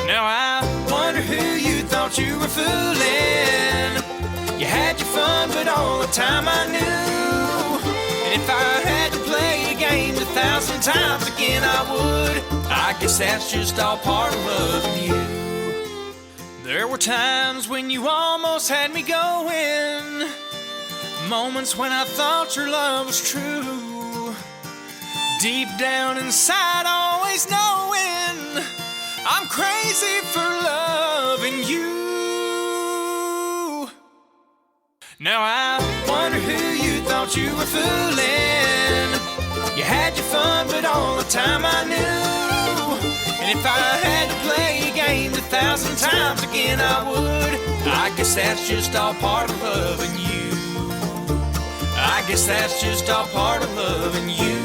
Now I wonder who you thought you were fooling. You had your fun, but all the time I knew. And if I had to play a game 1,000 times again, I would. I guess that's just all part of loving you. There were times when you almost had me going, moments when I thought your love was true. Deep down inside, always knowing I'm crazy for loving you. Now I wonder who you thought you were fooling. You had your fun, but all the time I knew. And if I had to play a game 1,000 times again, I would. I guess that's just all part of loving you. I guess that's just all part of loving you.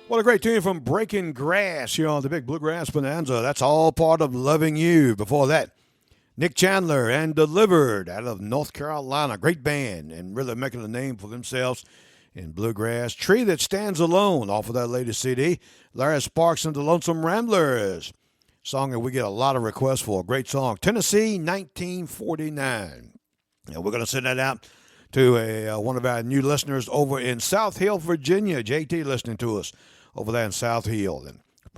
What a great tune from Breaking Grass here on the Big Bluegrass Bonanza. That's all part of Loving You. Before that, Nick Chandler and Delivered out of North Carolina. Great band and really making a name for themselves in bluegrass. Tree That Stands Alone off of that latest CD. Larry Sparks and the Lonesome Ramblers. Song that we get a lot of requests for. Great song. Tennessee, 1949. And we're going to send that out to one of our new listeners over in South Hill, Virginia. JT listening to us over there in South Hill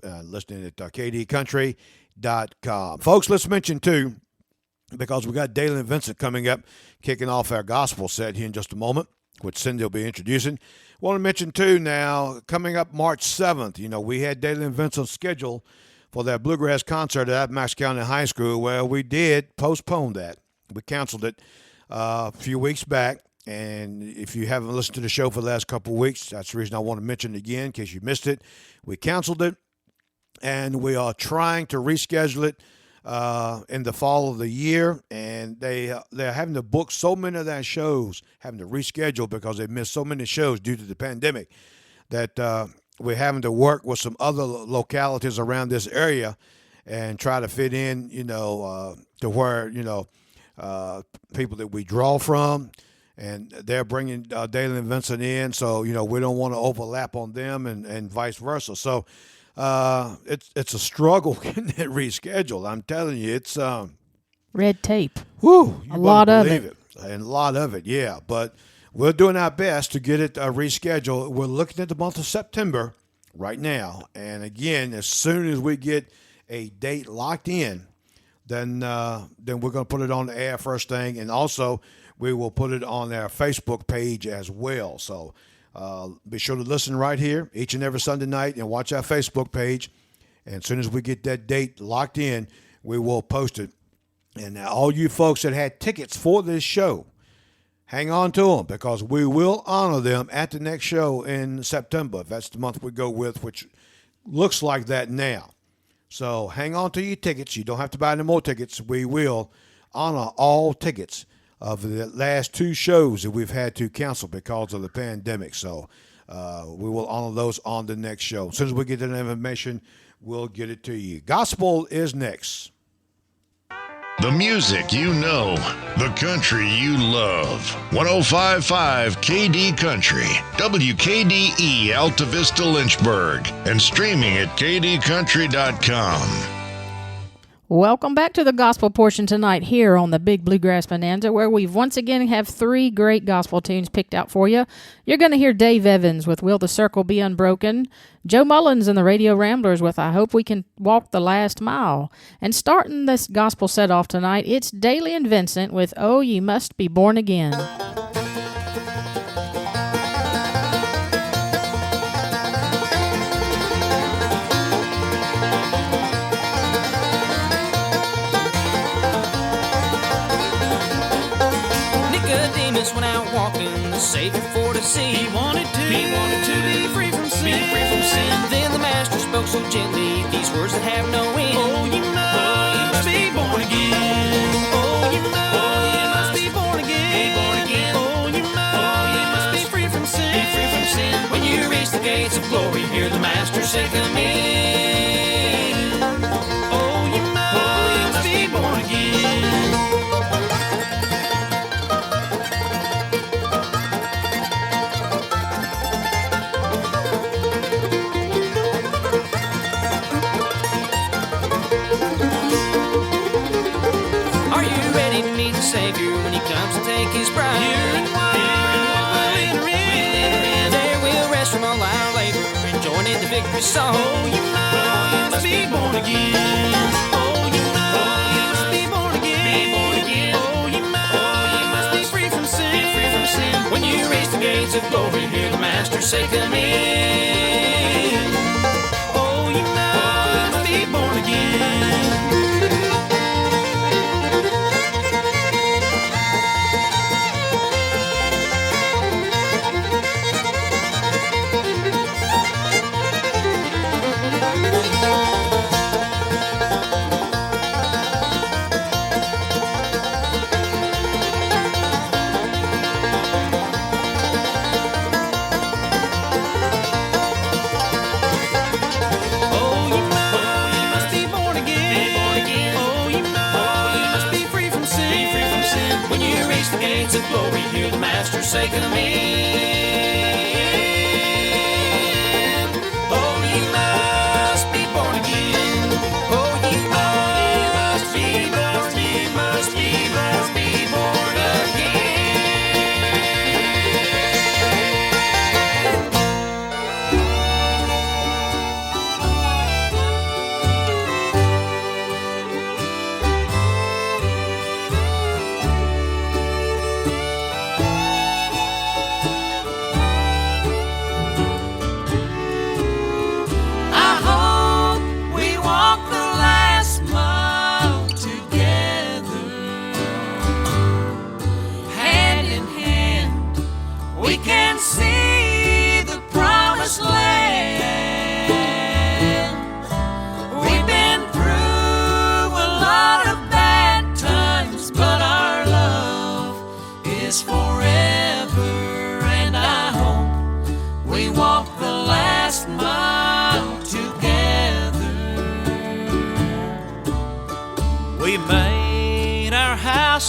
and listening at kdcountry.com. Folks, let's mention, too, because we got Dalen Vincent coming up, kicking off our gospel set here in just a moment, which Cindy will be introducing. Want to mention, too, now, coming up March 7th, you know, we had Dalen Vincent scheduled for that bluegrass concert at Max County High School. Well, we did postpone that. We canceled it a few weeks back. And if you haven't listened to the show for the last couple of weeks, that's the reason I want to mention it again in case you missed it. We canceled it, and we are trying to reschedule it in the fall of the year. And they're having to book so many of their shows, having to reschedule because they missed so many shows due to the pandemic that we're having to work with some other localities around this area and try to fit in, you know, to where, you know, people that we draw from. And they're bringing Dalen Vincent in, so, you know, we don't want to overlap on them and vice versa. So it's a struggle getting it rescheduled. I'm telling you, it's red tape. Whew, a lot of it. And a lot of it, yeah. But we're doing our best to get it rescheduled. We're looking at the month of September right now. And, again, as soon as we get a date locked in, then we're going to put it on the air first thing. And also, we will put it on our Facebook page as well. So be sure to listen right here each and every Sunday night and watch our Facebook page. And as soon as we get that date locked in, we will post it. And now all you folks that had tickets for this show, hang on to them because we will honor them at the next show in September. If that's the month we go with, which looks like that now. So hang on to your tickets. You don't have to buy any more tickets. We will honor all tickets of the last two shows that we've had to cancel because of the pandemic. So we will honor those on the next show. As soon as we get that information, we'll get it to you. Gospel is next. The music you know, the country you love. 105.5 KD Country, WKDE Alta Vista Lynchburg, and streaming at kdcountry.com. Welcome back to the gospel portion tonight here on the Big Bluegrass Bonanza, where we've once again have 3 great gospel tunes picked out for you. You're going to hear Dave Evans with Will the Circle Be Unbroken, Joe Mullins and the Radio Ramblers with I Hope We Can Walk the Last Mile. And starting this gospel set off tonight, it's Daly and Vincent with Oh, Ye Must Be Born Again. Went out walking the Savior for to see. He wanted to be free from sin. Then the Master spoke so gently these words that have no end. Oh, you must be born again. Oh, you must be born again. Oh, you must be free from sin. When you reach the gates of glory, hear the Master say, come in. Oh, you must be born again. Savior when he comes to take his bride. Here and wide, we'll enter in. There we'll rest from all our labor and join in the victory song. Oh, you must be born again. Oh, you must be born again. Oh, you must be free from sin. When you reach the gates of glory, hear the Master say, come in. Oh, you must be born again. Of glory, hear the Master say, come in. Oh, you must be born again. Oh, you must be born, you must be born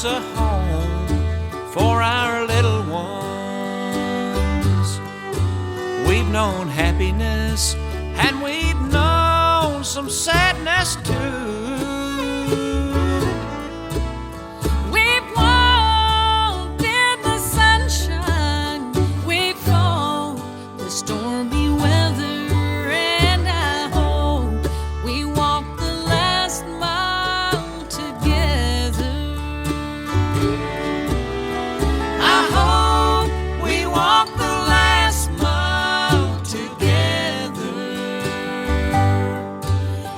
A home for our little ones. We've known happiness and we've known some sadness too. We've walked in the sunshine, we've fought the stormy weather, and I hope we walk the last mile together. I hope we walk the last mile together,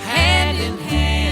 hand in hand.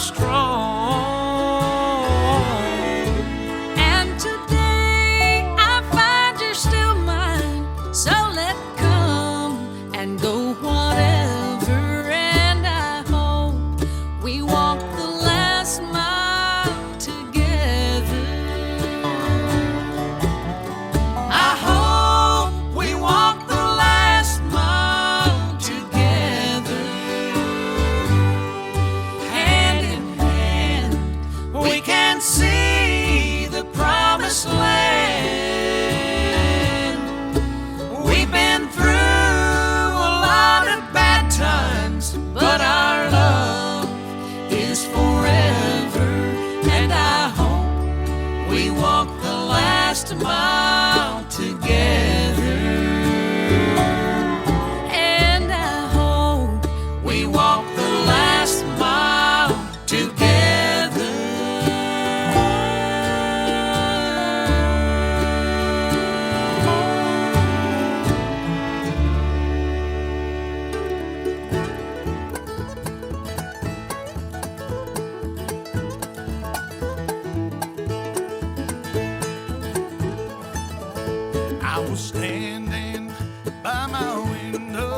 strong. And today I find you're still mine. So let come and go whatever. And I hope we walk the last mile together. I hope we walk the last mile together. Hand in hand, we can see the promised land. We've been through a lot of bad times, but our love is forever. And I hope we walk the last mile together. And I hope we walk the last mile together. I was standing by my window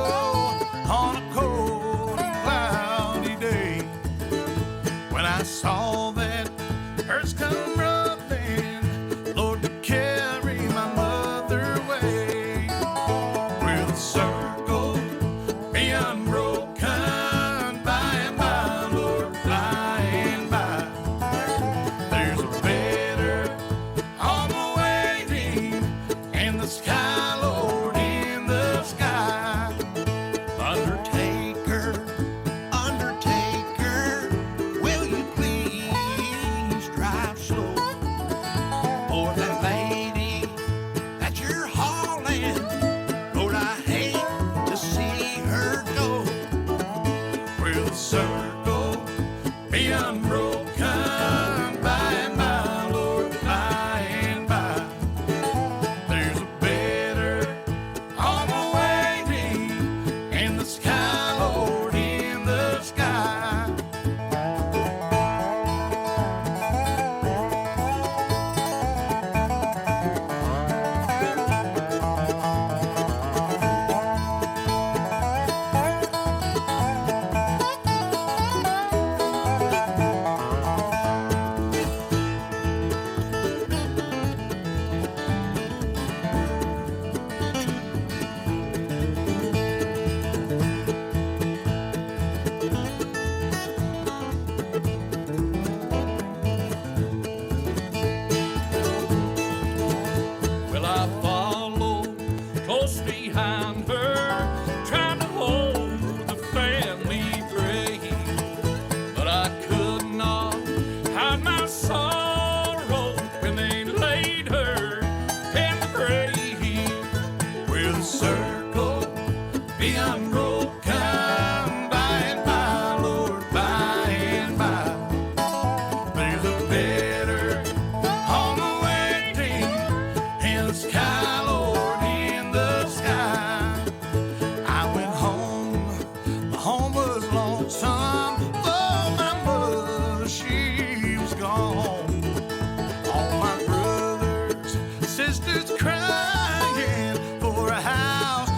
on a cold and cloudy day when I saw that earth's come running, Lord, to carry my mother away. Will the circle be unbroken by and by, Lord, by and by? There's a better home awaiting in the sky, Lord, in the sky. Undertaker, Undertaker, will you please drive slow for that lady that you're hauling? Lord, I hate to see her go. Will the circle be unbroken by and by, Lord, by and by? There's a better home awaiting in the sky, Lord, in the sky. Well, I followed close behind her, trying to hold the family brave. But I could not hide my sorrow when they laid her in the grave. Will the circle be unbroken by and by, Lord, by and by? There's a better home awaiting in the sky, Lord, in the sky. I went home, my home was lonesome, oh, my mother, she was gone. All my brothers, sisters crying for a house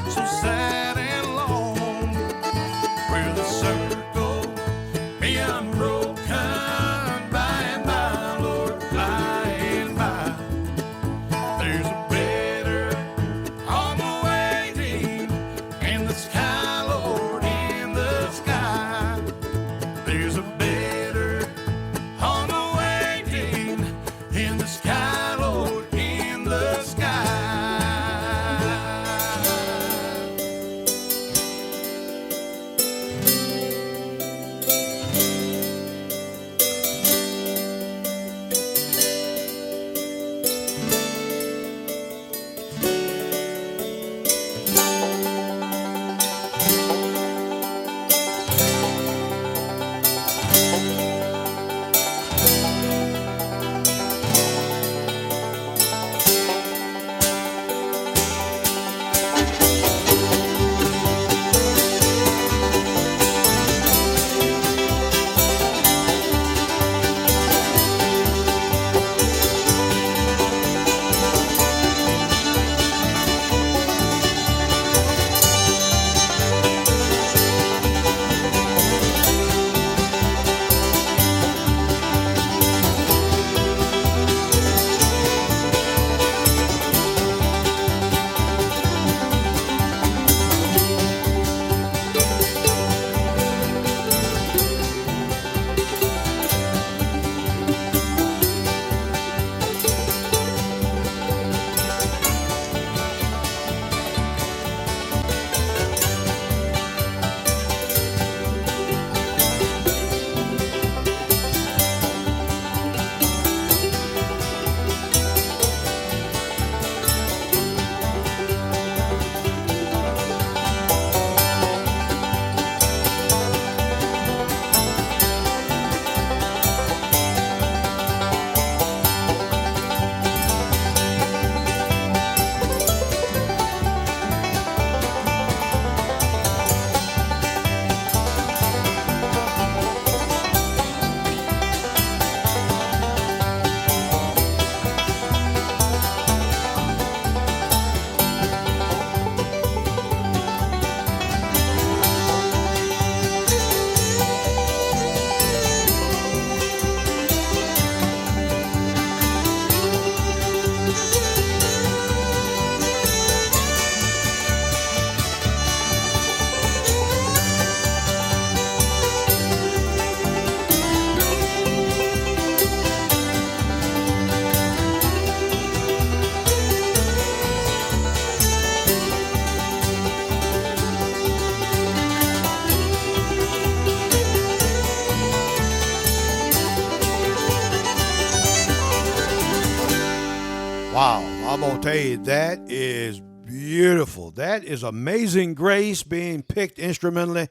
tell you, that is beautiful. That is Amazing Grace being picked instrumentally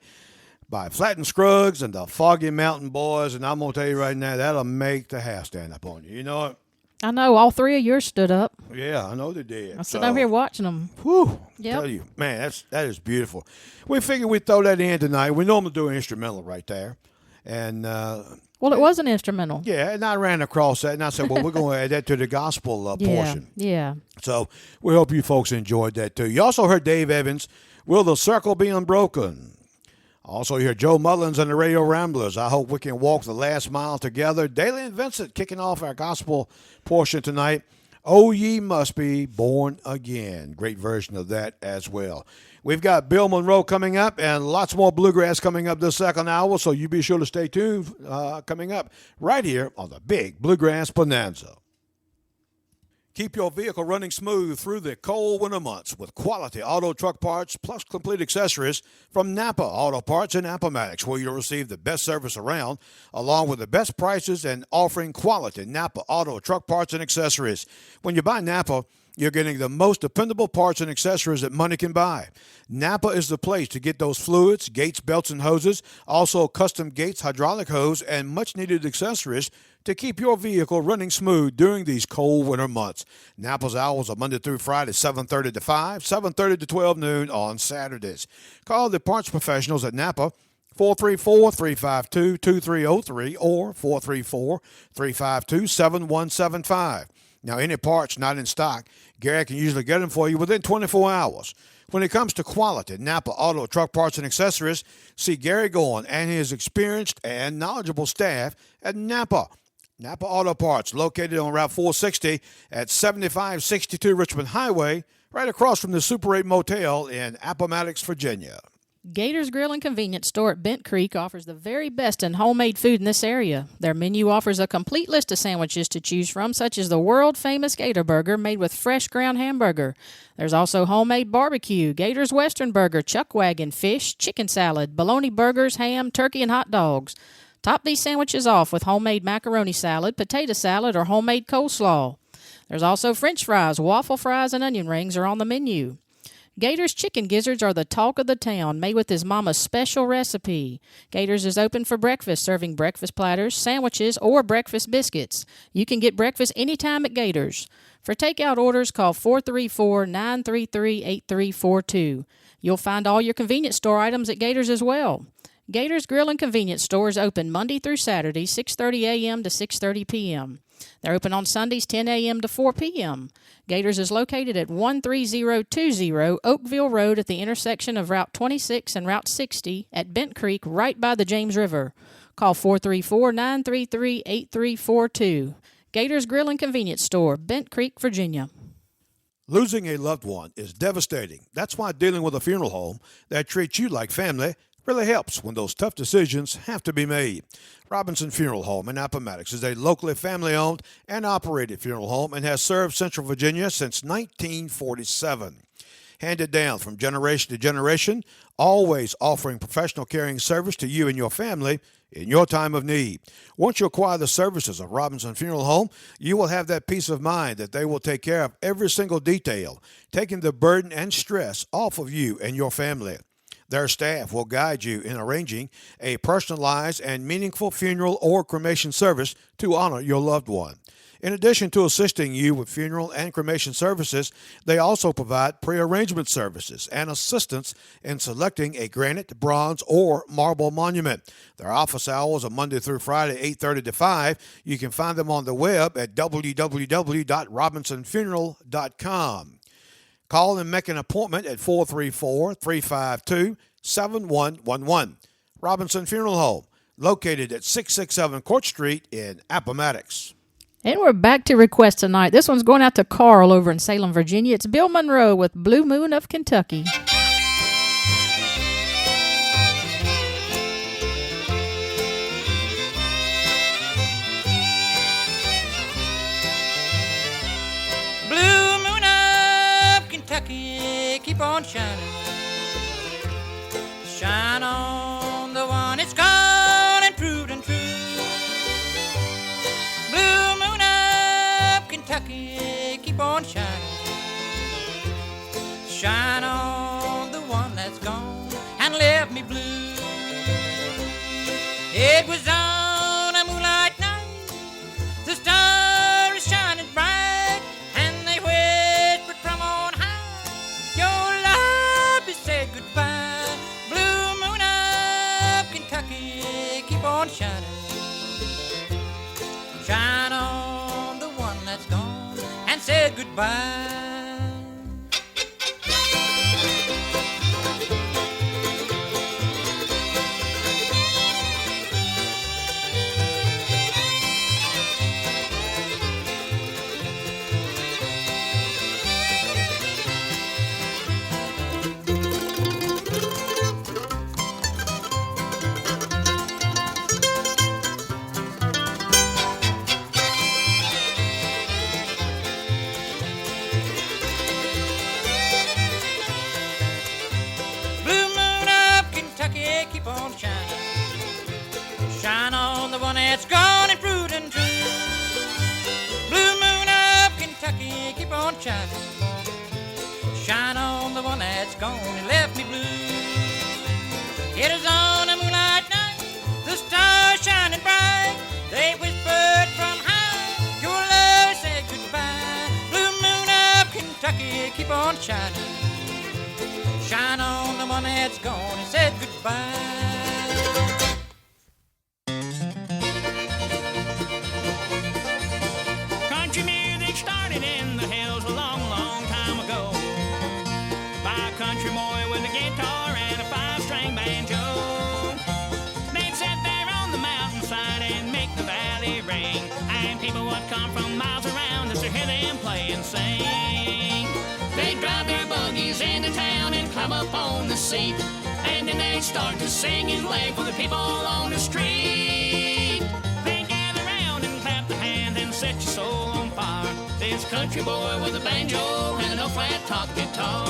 by Flatten Scruggs and the Foggy Mountain Boys. And I'm going to tell you right now, that'll make the house stand up on you. You know it? I know all three of yours stood up. Yeah, I know they did. I sit over here watching them. Whew. Yep. Tell you, man, that is beautiful. We figured we'd throw that in tonight. We normally do an instrumental right there. And well, it was an instrumental. yeah, and I ran across that, and I said, well, we're going to add that to the gospel portion. Yeah. So we hope you folks enjoyed that, too. You also heard Dave Evans, Will the Circle Be Unbroken? Also, you heard Joe Mullins and the Radio Ramblers. I hope we can walk the last mile together. Daly and Vincent kicking off our gospel portion tonight. Oh, ye must be born again. Great version of that as well. We've got Bill Monroe coming up and lots more bluegrass coming up this second hour, so you be sure to stay tuned coming up right here on the Big Bluegrass Bonanza. Keep your vehicle running smooth through the cold winter months with quality auto truck parts plus complete accessories from Napa Auto Parts and Appomattox, where you'll receive the best service around, along with the best prices and offering quality Napa Auto truck parts and accessories. When you buy Napa, you're getting the most dependable parts and accessories that money can buy. Napa is the place to get those fluids, gates, belts, and hoses, also custom gates, hydraulic hose, and much-needed accessories to keep your vehicle running smooth during these cold winter months. Napa's hours are Monday through Friday, 7:30 to 5, 7:30 to 12 noon on Saturdays. Call the parts professionals at Napa, 434-352-2303 or 434-352-7175. Now, any parts not in stock, Gary can usually get them for you within 24 hours. When it comes to quality Napa Auto truck parts and accessories, see Gary Gorn and his experienced and knowledgeable staff at Napa. Napa Auto Parts, located on Route 460 at 7562 Richmond Highway, right across from the Super 8 Motel in Appomattox, Virginia. Gator's Grill and Convenience Store at Bent Creek offers the very best in homemade food in this area. Their menu offers a complete list of sandwiches to choose from, such as the world-famous Gator Burger made with fresh ground hamburger. There's also homemade barbecue, Gator's Western Burger, Chuck Wagon, fish, chicken salad, bologna burgers, ham, turkey, and hot dogs. Top these sandwiches off with homemade macaroni salad, potato salad, or homemade coleslaw. There's also French fries, waffle fries, and onion rings are on the menu. Gator's chicken gizzards are the talk of the town, made with his mama's special recipe. Gator's is open for breakfast, serving breakfast platters, sandwiches, or breakfast biscuits. You can get breakfast anytime at Gator's. For takeout orders, call 434-933-8342. You'll find all your convenience store items at Gator's as well. Gator's Grill and Convenience Store is open Monday through Saturday, 6:30 a.m. to 6:30 p.m. They're open on Sundays, 10 a.m. to 4 p.m. Gator's is located at 13020 Oakville Road at the intersection of Route 26 and Route 60 at Bent Creek, right by the James River. Call 434-933-8342. Gator's Grill and Convenience Store, Bent Creek, Virginia. Losing a loved one is devastating. That's why dealing with a funeral home that treats you like family really helps when those tough decisions have to be made. Robinson Funeral Home in Appomattox is a locally family-owned and operated funeral home and has served Central Virginia since 1947. Handed down from generation to generation, always offering professional caring service to you and your family in your time of need. Once you acquire the services of Robinson Funeral Home, you will have that peace of mind that they will take care of every single detail, taking the burden and stress off of you and your family. Their staff will guide you in arranging a personalized and meaningful funeral or cremation service to honor your loved one. In addition to assisting you with funeral and cremation services, they also provide pre-arrangement services and assistance in selecting a granite, bronze, or marble monument. Their office hours are Monday through Friday, 8:30 to 5. You can find them on the web at www.robinsonfuneral.com. Call and make an appointment at 434-352-7111. Robinson Funeral Home, located at 667 Court Street in Appomattox. And we're back to requests tonight. This one's going out to Carl over in Salem, Virginia. It's Bill Monroe with Blue Moon of Kentucky. Kentucky, keep on shining. Shine on the one it's gone and proved untrue. Blue moon of Kentucky, keep on shining. Shine on the one that's gone and left me blue. It was on a moonlight night, the stars shining bright, and they whispered from on high, your love has said goodbye. Blue moon of Kentucky, keep on shining. Shine on the one that's gone and said goodbye. Keep on shining. Shine on the one that's gone and fruiting true. Blue moon of Kentucky, keep on shining. Shine on the one that's gone and left me blue. It is on a moonlight night, the stars shining bright. They whispered from high, your love said goodbye. Blue moon of Kentucky, keep on shining. Shine on the one that's gone and said goodbye. Country music started in the hills a long, long time ago by a country boy with a guitar and a five-string banjo. They'd sit there on the mountainside and make the valley ring, and people would come from miles around just to hear them play and sing. They'd drive their buggies into town and climb up on the seat, and then they'd start to sing and play for the people on the street. They'd gather around and clap their hands and set your soul on fire. This country boy with a banjo and an old flat-top guitar.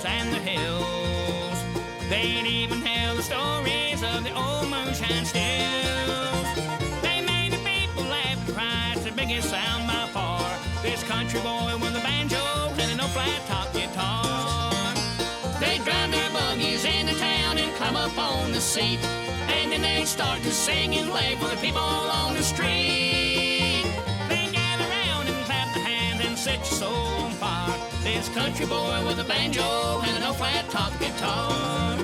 And the hills. They'd even tell the stories of the old moonshine stills. They made the people laugh and cry. It's the biggest sound by far. This country boy with a banjo and an old flat-top guitar. They'd drive their buggies into town and climb up on the seat, and then they'd start to sing and play for the people on the street. They'd gather around and clap their hands and set your soul on fire. This country boy with a banjo and an old flat-top guitar.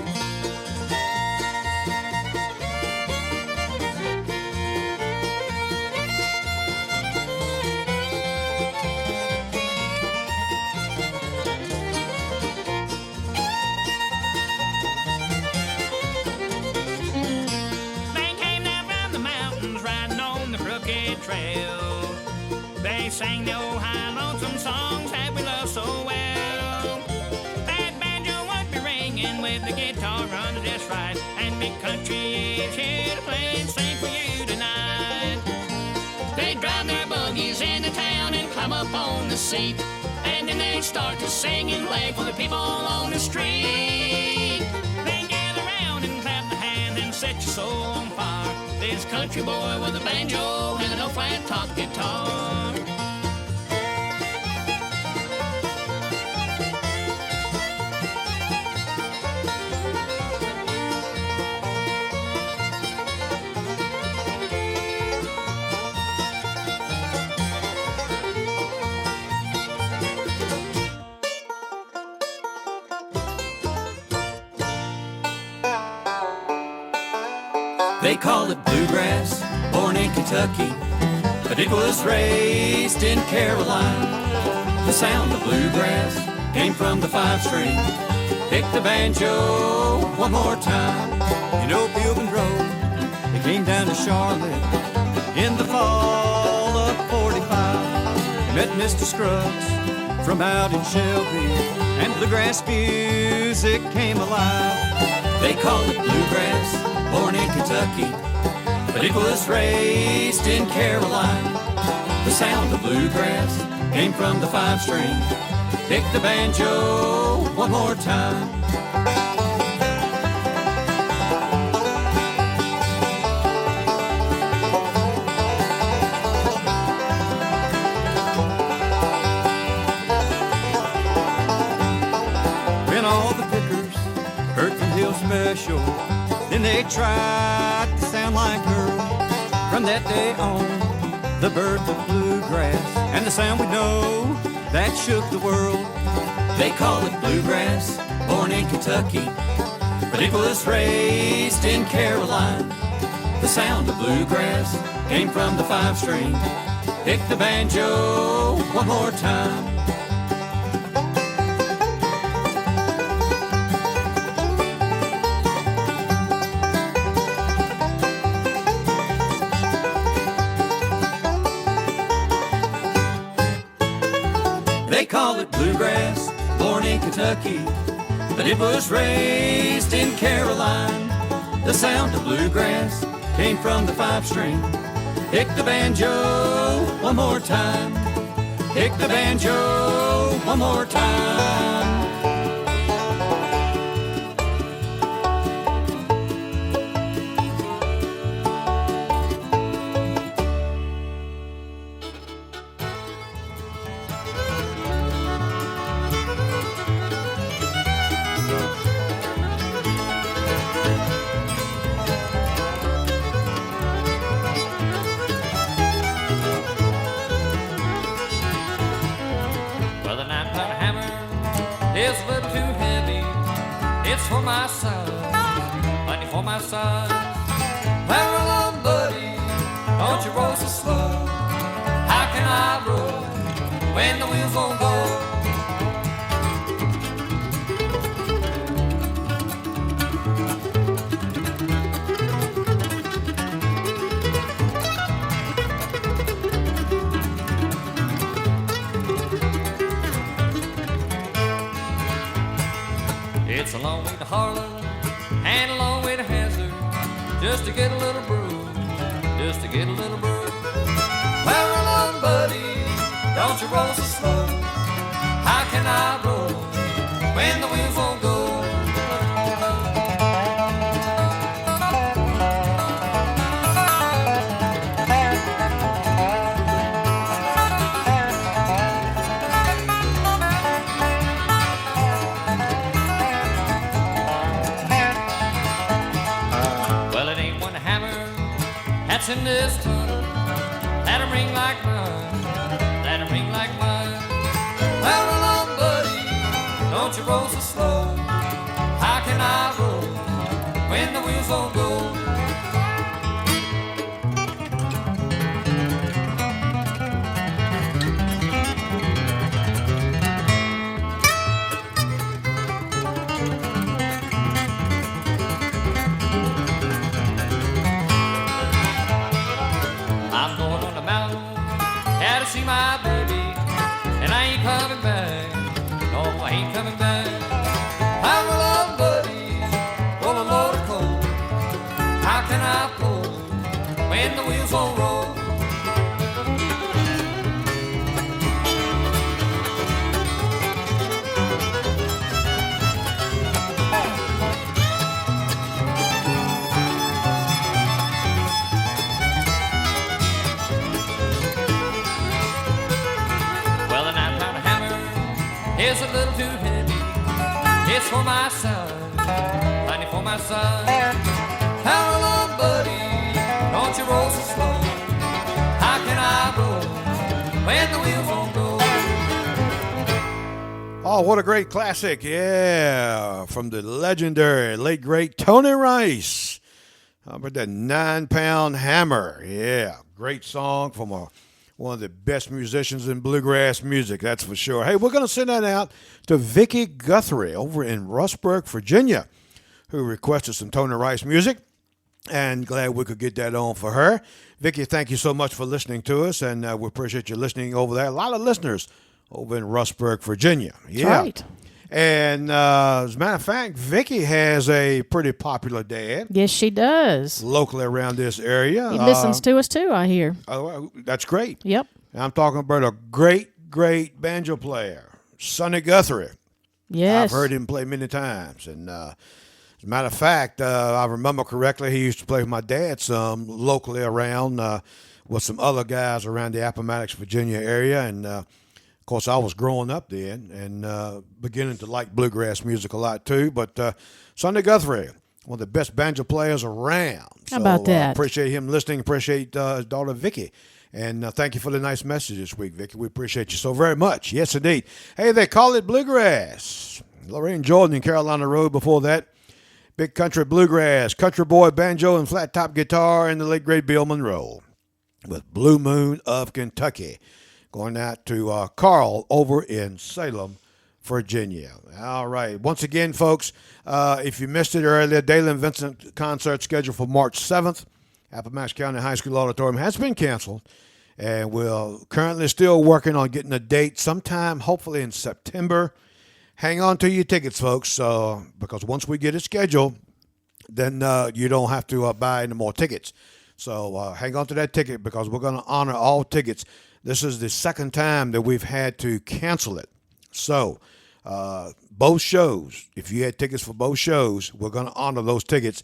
They came down from the mountains riding on the crooked trail. They sang the old high lonesome songs that we love so well. That banjo would be ringing with the guitar running just right, and big country is here to play and sing for you tonight. They'd drive their buggies into town and climb up on the seat, and then they'd start to sing and play for the people on the street. They'd gather around and clap their hands and set your soul on fire. This country boy with a banjo and an old flat-top guitar. They call it bluegrass, born in Kentucky, but it was raised in Carolina. The sound of bluegrass came from the five-string. Pick the banjo one more time. You know Philbin Road, they came down to Charlotte in the fall of '45. They met Mr. Scruggs from out in Shelby, and bluegrass music came alive. They call it bluegrass, born in Kentucky, but it was raised in Carolina. bluegrass came from the 5-string. Pick the banjo one more time. When all the pickers heard from Hill Special, then they tried to sound like her. From that day on, the birth of bluegrass and the sound we know that shook the world. They call it bluegrass, born in Kentucky, but it was raised in Carolina. The sound of bluegrass came from the 5-string. Pick the banjo one more time. They call it bluegrass, born in Kentucky, but it was raised in Carolina. The sound of bluegrass came from the 5-string. Pick the banjo one more time. Pick the banjo one more time. It's a little too heavy. It's for my son, money for my son. Well, roll on, buddy, don't you roll so slow. How can I roll when the wheels won't go? It's a long way to Harlan and a long way to Hazard, just to get a little brew, just to get a little brew. Well, roll on, buddy, don't you roll so slow. How can I roll when the wheels won't go? That's in this tunnel, let 'em ring like mine, let 'em ring like mine. Well, roll on, buddy, don't you roll so slow. How can I roll when the wheels won't go? See my baby, and I ain't coming back. No, I ain't coming back. I'm a love buddy, roll a load of coal. How can I pull when the wheels won't roll? It's a little too heavy. It's for my son, money for my son. How long, buddy, don't you roll so slow. How can I roll when the wheels won't go? Oh, what a great classic. Yeah, from the legendary, late, great Tony Rice. How about that 9-pound hammer? Yeah, great song from one of the best musicians in bluegrass music, that's for sure. Hey, we're going to send that out to Vicki Guthrie over in Rustburg, Virginia, who requested some Tony Rice music, and glad we could get that on for her. Vicki, thank you so much for listening to us, and we appreciate you listening over there. A lot of listeners over in Rustburg, Virginia. Yeah. That's right. And as a matter of fact, Vicki has a pretty popular dad. Yes, she does. Locally around this area. He listens to us too, I hear. Oh, that's great. Yep. And I'm talking about a great, great banjo player, Sonny Guthrie. Yes. I've heard him play many times. And as a matter of fact, I remember correctly, he used to play with my dad some locally around with some other guys around the Appomattox, Virginia area. And, of course, I was growing up then and beginning to like bluegrass music a lot too. But Sonny Guthrie, one of the best banjo players around. How about that? Appreciate him listening. Appreciate his daughter, Vicky. And thank you for the nice message this week, Vicky. We appreciate you so very much. Yes, indeed. Hey, they call it bluegrass. Lorraine Jordan in Carolina Road before that. Big country bluegrass, country boy banjo and flat top guitar, and the late great Bill Monroe with Blue Moon of Kentucky. Going out to Carl over in Salem, Virginia. All right. Once again, folks, if you missed it earlier, Dalen Vincent concert scheduled for March 7th. Appomattox County High School Auditorium has been canceled, and we're currently still working on getting a date sometime, hopefully in September. Hang on to your tickets, folks, because once we get it scheduled, then you don't have to buy any more tickets. So hang on to that ticket because we're going to honor all tickets. This is the second time that we've had to cancel it. So both shows, if you had tickets for both shows, we're going to honor those tickets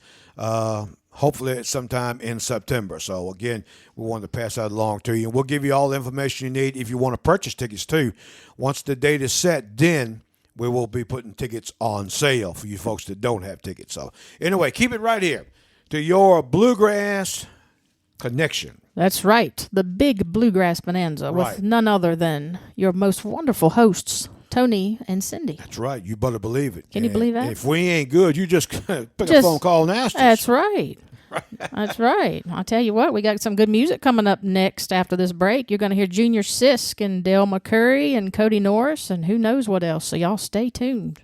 hopefully sometime in September. So, again, we wanted to pass that along to you. And we'll give you all the information you need if you want to purchase tickets, too. Once the date is set, then we will be putting tickets on sale for you folks that don't have tickets. So, anyway, keep it right here to your Bluegrass Connection. That's right. The big Bluegrass Bonanza with none other than your most wonderful hosts, Tony and Cindy. That's right. You better believe it. Can you believe that? If we ain't good, you just pick a phone call and ask us. That's right. That's right. I'll tell you what, we got some good music coming up next after this break. You're going to hear Junior Sisk and Dale McCurry and Cody Norris and who knows what else. So y'all stay tuned.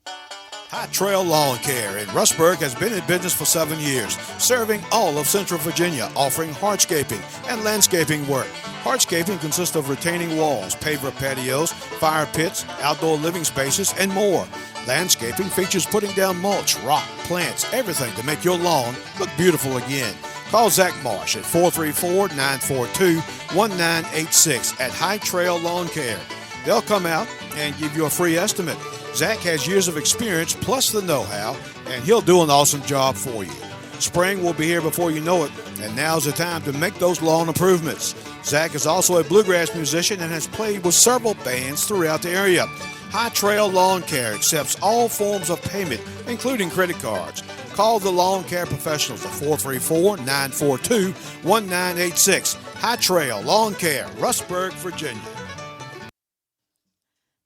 High Trail Lawn Care in Rustburg has been in business for 7 years, serving all of Central Virginia, offering hardscaping and landscaping work. Hardscaping consists of retaining walls, paver patios, fire pits, outdoor living spaces, and more. Landscaping features putting down mulch, rock, plants, everything to make your lawn look beautiful again. Call Zach Marsh at 434-942-1986 at High Trail Lawn Care. They'll come out and give you a free estimate. Zach has years of experience plus the know-how, and he'll do an awesome job for you. Spring will be here before you know it, and now's the time to make those lawn improvements. Zach is also a bluegrass musician and has played with several bands throughout the area. High Trail Lawn Care accepts all forms of payment, including credit cards. Call the lawn care professionals at 434-942-1986. High Trail Lawn Care, Rustburg, Virginia.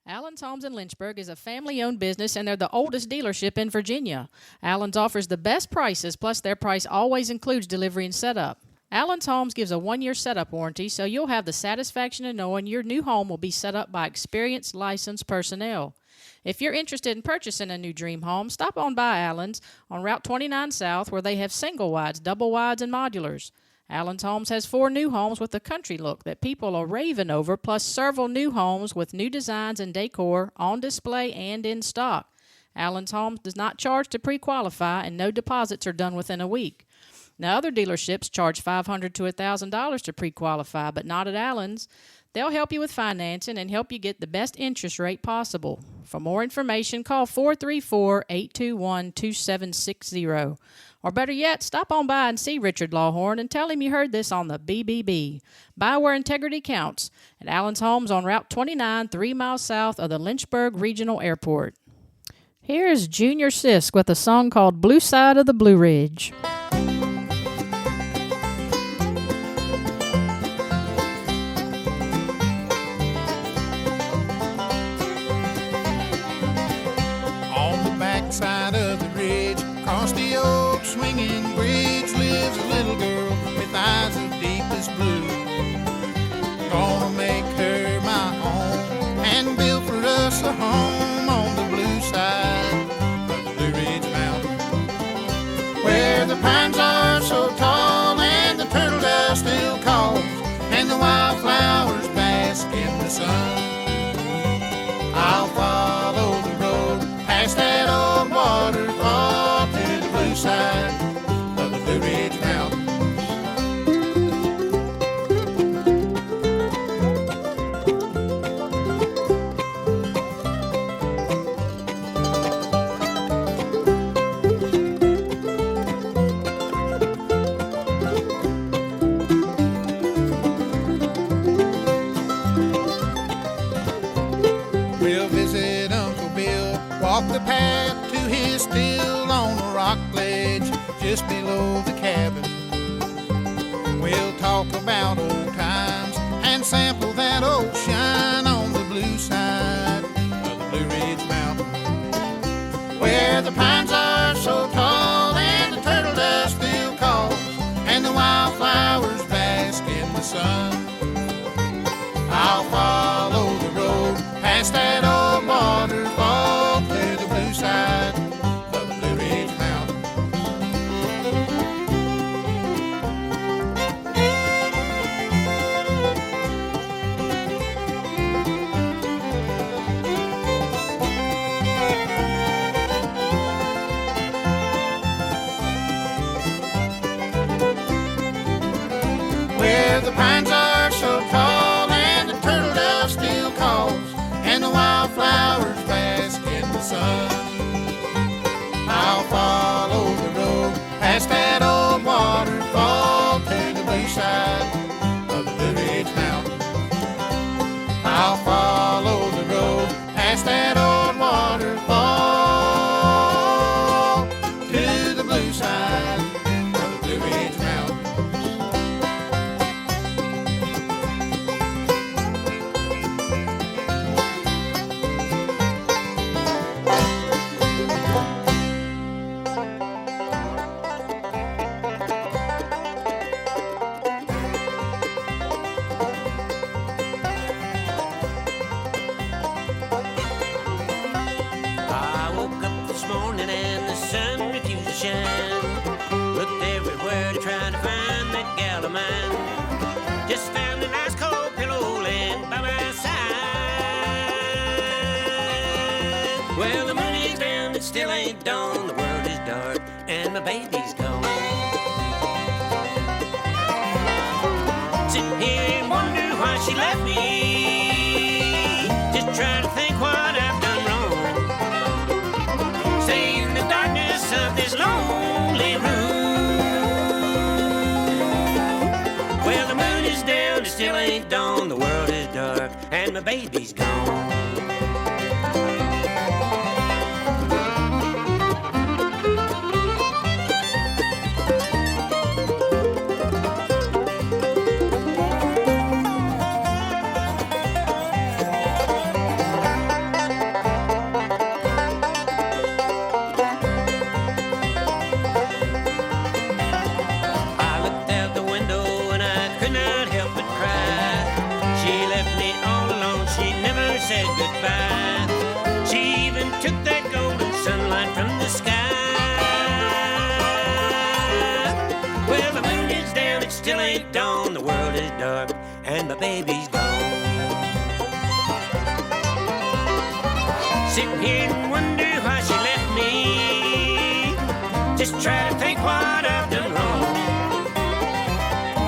Allen's Homes in Lynchburg is a family-owned business, and they're the oldest dealership in Virginia. Allen's offers the best prices, plus their price always includes delivery and setup. Allen's Homes gives a 1-year setup warranty, so you'll have the satisfaction of knowing your new home will be set up by experienced, licensed personnel. If you're interested in purchasing a new dream home, stop on by Allen's on Route 29 South, where they have single wides, double wides, and modulars. Allen's Homes has 4 new homes with a country look that people are raving over, plus several new homes with new designs and decor on display and in stock. Allen's Homes does not charge to pre-qualify, and no deposits are done within a week. Now, other dealerships charge $500 to $1,000 to pre-qualify, but not at Allen's. They'll help you with financing and help you get the best interest rate possible. For more information, call 434-821-2760. Or better yet, stop on by and see Richard Lawhorn and tell him you heard this on the BBB. Buy where integrity counts at Allen's Homes on Route 29, 3 miles south of the Lynchburg Regional Airport. Here's Junior Sisk with a song called Blue Side of the Blue Ridge. Side of the ridge, across the old swinging bridge, lives a little girl with eyes of deepest blue. Gonna make her my home and build for us a home on the blue side of the Blue Ridge Mountain, where the pines are so tall and the turtle dove still calls and the wildflowers bask in the sun. I'll follow the road past that old waterfall to the blue side of the Blue Ridge Mountains. We'll visit Uncle Bill, walk the path to his still on a rock ledge just below the cabin. We'll talk about old times and sample that old shine on the blue side of the Blue Ridge Mountain, where the pines are so tall and the turtle dove still calls and the wildflowers bask in the sun. I'll follow the road past that old waterfall to the blue side of the Blue Ridge Mountain. Where the pines are so tall and the turtle dove still calls and the wildflowers bask in the sun. I'll follow the road past that old waterfall to the blue side of the Blue Ridge Mountain. I'll follow the road past that old waterfall to the blue side of the Blue Ridge Mountain. I woke up this morning and the sun refused to shine. Looked everywhere to try to find that gal of mine. Just found a nice cold pillow laying by my side. Well, the moon is down, it still ain't dawn. The world is dark and my baby's gone. Sitting here and wonder why she left me. Just trying to think what I've done wrong. Stay in the darkness of this lonely room. Well, the moon is down, it still ain't dawn. The world is dark and my baby's gone. I looked out the window and I could not help but cry. She left me all alone, she never said goodbye. She even took that golden sunlight from the sky. Well, the moon is down, it still ain't dawn. The world is dark and my baby's gone. Sitting here and wonder why she left me. Just try to think what I've done wrong.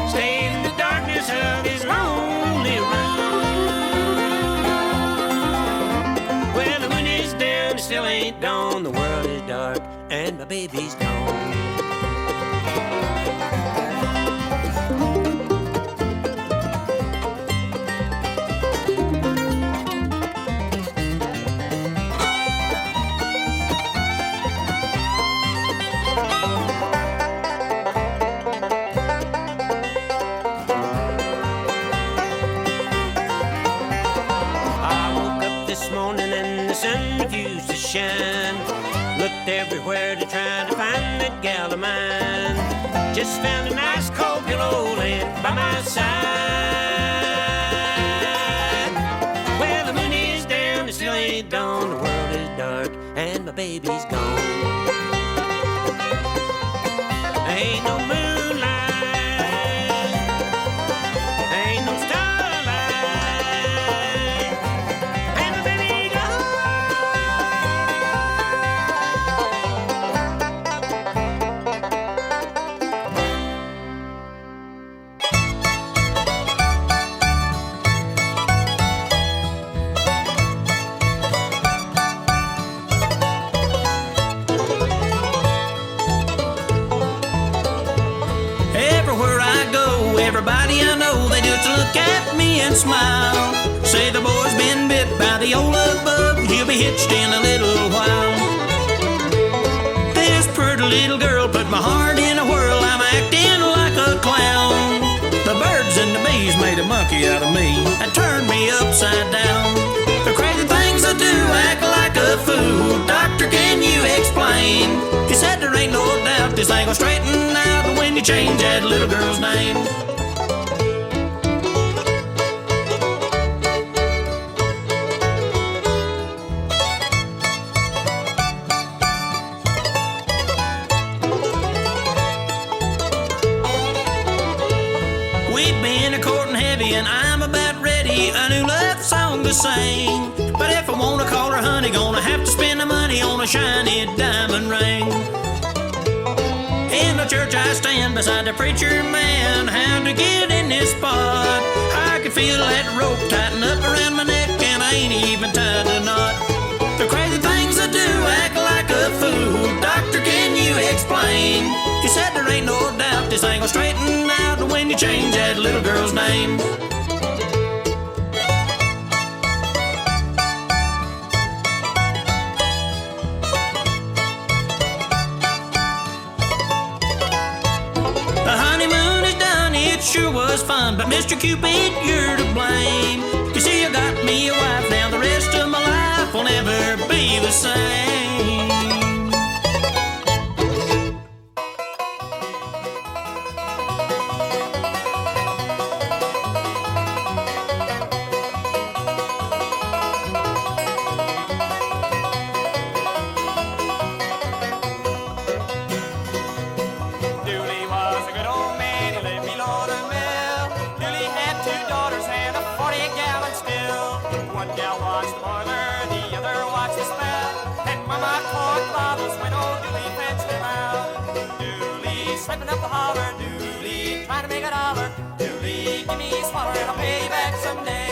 Stay in the darkness of this lonely room. Well, the moon is down, it still ain't dawn. The world is dark and my baby's gone. This morning and the sun refused to shine. Looked everywhere to try to find that gal of mine. Just found a nice cold pillow laying by my side. Well, the moon is down, it still ain't dawn. The world is dark and my baby's gone. Ain't no moonlight, ain't no starlight, and my baby gone. Everywhere I go, everybody I know, they just look at me and smile. Say the boy's been bit by the old love bug. hitched in a little while. This pretty little girl put my heart in a whirl. I'm acting like a clown. The birds and the bees made a monkey out of me and turned me upside down. The crazy things I do act like a fool. Doctor, can you explain? He said there ain't no doubt this ain't gonna straighten out when you change that little girl's name. We've been a-courting heavy and I'm about ready a new love song to sing. But if I wanna call her honey, gonna have to spend the money on a shiny diamond ring. In the church I stand beside the preacher man. How to get in this spot? I can feel that rope tighten up around my neck and I ain't even tied a knot. The crazy things I do act like a fool. Doctor, can you explain? He said there ain't no doubt this ain't gonna straighten out when you change that little girl's name. The honeymoon is done, it sure was fun, but Mr. Cupid, you're to blame. You see, you got me a wife, now the rest of my life will never be the same. Dooley was a good old man, he lived below the mill. Dooley had 2 daughters and a 40-gallon still. One gal watched the boiler, the other watched the spout. And Mama corked bottles when old Dooley fetched them out. Dooley slipping up the holler, Dooley trying to make a dollar. Dooley, give me a swaller and I'll pay you back someday.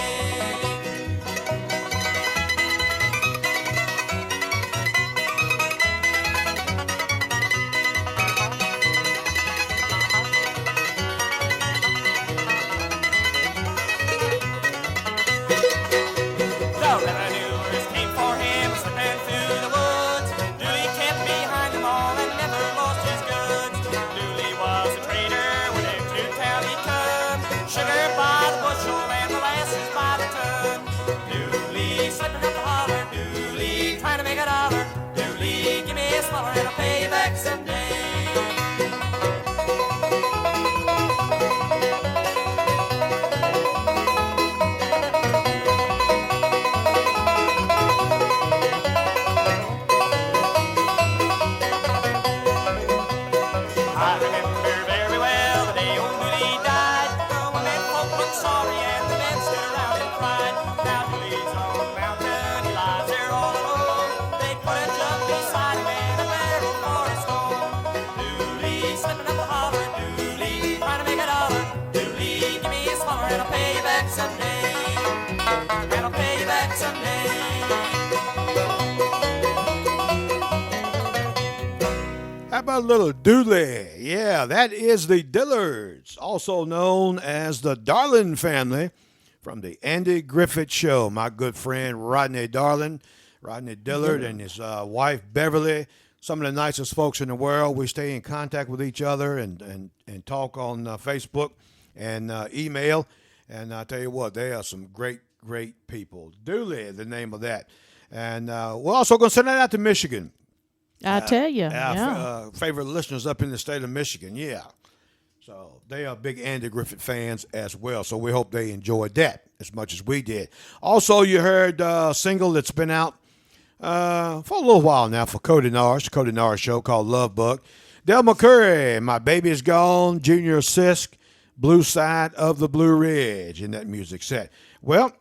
The revenuers came for him, slipping through the woods. Dooley kept behind them all and never lost his goods. Dooley was a trader when into town he come. Sugar by the bushel and molasses by the ton. Dooley slipping up the holler, Dooley trying to make a dollar. Dooley, give me a smaller and I'll pay you back someday. I remember very well the day old Dooley died. The women folk looked sorry and the men stood around and cried. Now Dooley's on the mountain, he lies there all alone. They put a jug beside him and a barrel for a stone. Dooley slipping up the holler, Dooley trying to make a dollar. Dooley, give me a smaller and I'll pay you back someday. And I'll pay you back someday. How about a little Dooley? Yeah, that is the Dillards, also known as the Darlin family from the Andy Griffith Show. My good friend Rodney Dillard and his wife Beverly, some of the nicest folks in the world. We stay in contact with each other and talk on Facebook and email. And I tell you what, they are some great people. Dooley, the name of that. And we're also going to send that out to Michigan. I tell you, Our favorite listeners up in the state of Michigan, yeah. So they are big Andy Griffith fans as well. So we hope they enjoyed that as much as we did. Also, you heard a single that's been out for a little while now for Cody Norris show called Love Bug. Del McCurry, My Baby Is Gone, Junior Sisk, Blue Side of the Blue Ridge in that music set. Well,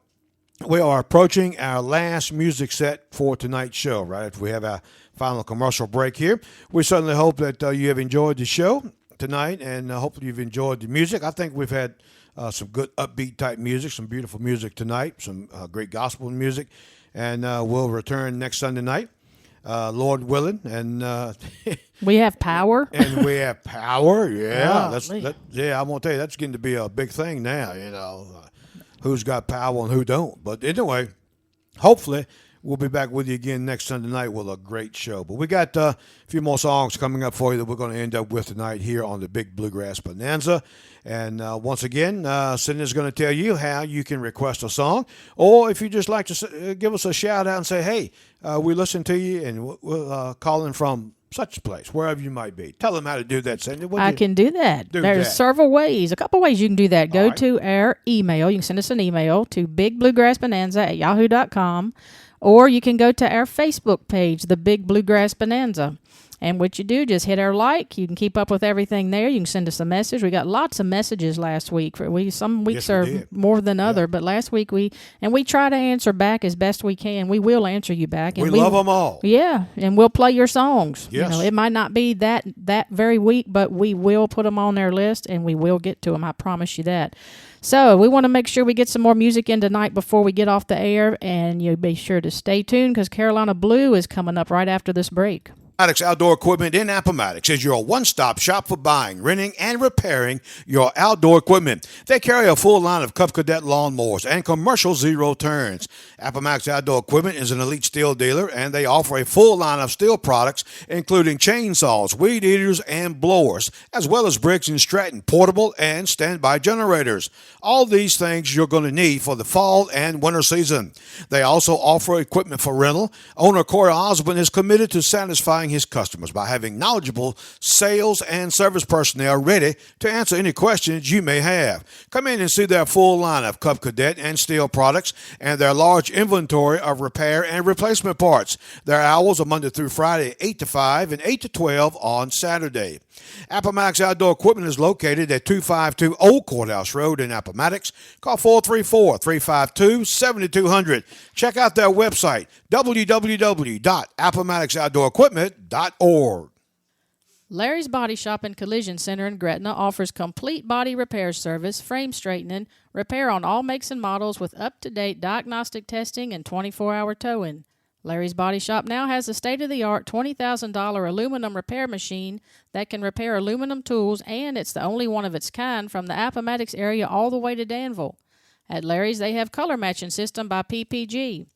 we are approaching our last music set for tonight's show, right? If we have our final commercial break here. We certainly hope that you have enjoyed the show tonight, and hopefully you've enjoyed the music. I think we've had some good upbeat type music, some beautiful music tonight, some great gospel music, and we'll return next Sunday night, Lord willing. And we have power. And we have power, yeah. Oh, I won't tell you, that's getting to be a big thing now, you know, who's got power and who don't. But anyway, hopefully We'll be back with you again next Sunday night with a great show. But we got a few more songs coming up for you that we're going to end up with tonight here on the Big Bluegrass Bonanza. And once again, Cindy's going to tell you how you can request a song. Or if you just like to give us a shout out and say, hey, we listen to you and we're calling from such a place, wherever you might be. Tell them how to do that, Cindy. I can do that. There's several ways, a couple ways you can do that. Go to our email. You can send us an email to bigbluegrassbonanza@yahoo.com, or you can go to our Facebook page, The Big Bluegrass Bonanza. And what you do, just hit our like. You can keep up with everything there. You can send us a message. We got lots of messages last week. Some weeks are more than other, but last week we try to answer back as best we can. We will answer you back. And we love them all. Yeah, and we'll play your songs. Yes. It might not be that very week, but we will put them on our list, and we will get to them. I promise you that. So we want to make sure we get some more music in tonight before we get off the air, and you be sure to stay tuned because Carolina Blue is coming up right after this break. Appomattox Outdoor Equipment in Appomattox is your one-stop shop for buying, renting, and repairing your outdoor equipment. They carry a full line of Cub Cadet lawnmowers and commercial zero turns. Appomattox Outdoor Equipment is an elite steel dealer, and they offer a full line of steel products, including chainsaws, weed eaters, and blowers, as well as Briggs & Stratton portable and standby generators. All these things you're going to need for the fall and winter season. They also offer equipment for rental. Owner Corey Osborne is committed to satisfying his customers by having knowledgeable sales and service personnel ready to answer any questions you may have. Come in and see their full line of Cub Cadet and steel products and their large inventory of repair and replacement parts. Their hours are Monday through Friday, 8 to 5 and 8 to 12 on Saturday. Appomattox Outdoor Equipment is located at 252 Old Courthouse Road in Appomattox. Call 434-352-7200. Check out their website, www.appomattoxoutdoorequipment.org. Larry's Body Shop and Collision Center in Gretna offers complete body repair service, frame straightening, repair on all makes and models with up-to-date diagnostic testing and 24-hour towing. Larry's Body Shop now has a state-of-the-art $20,000 aluminum repair machine that can repair aluminum tools, and it's the only one of its kind from the Appomattox area all the way to Danville. At Larry's, they have color matching system by PPG.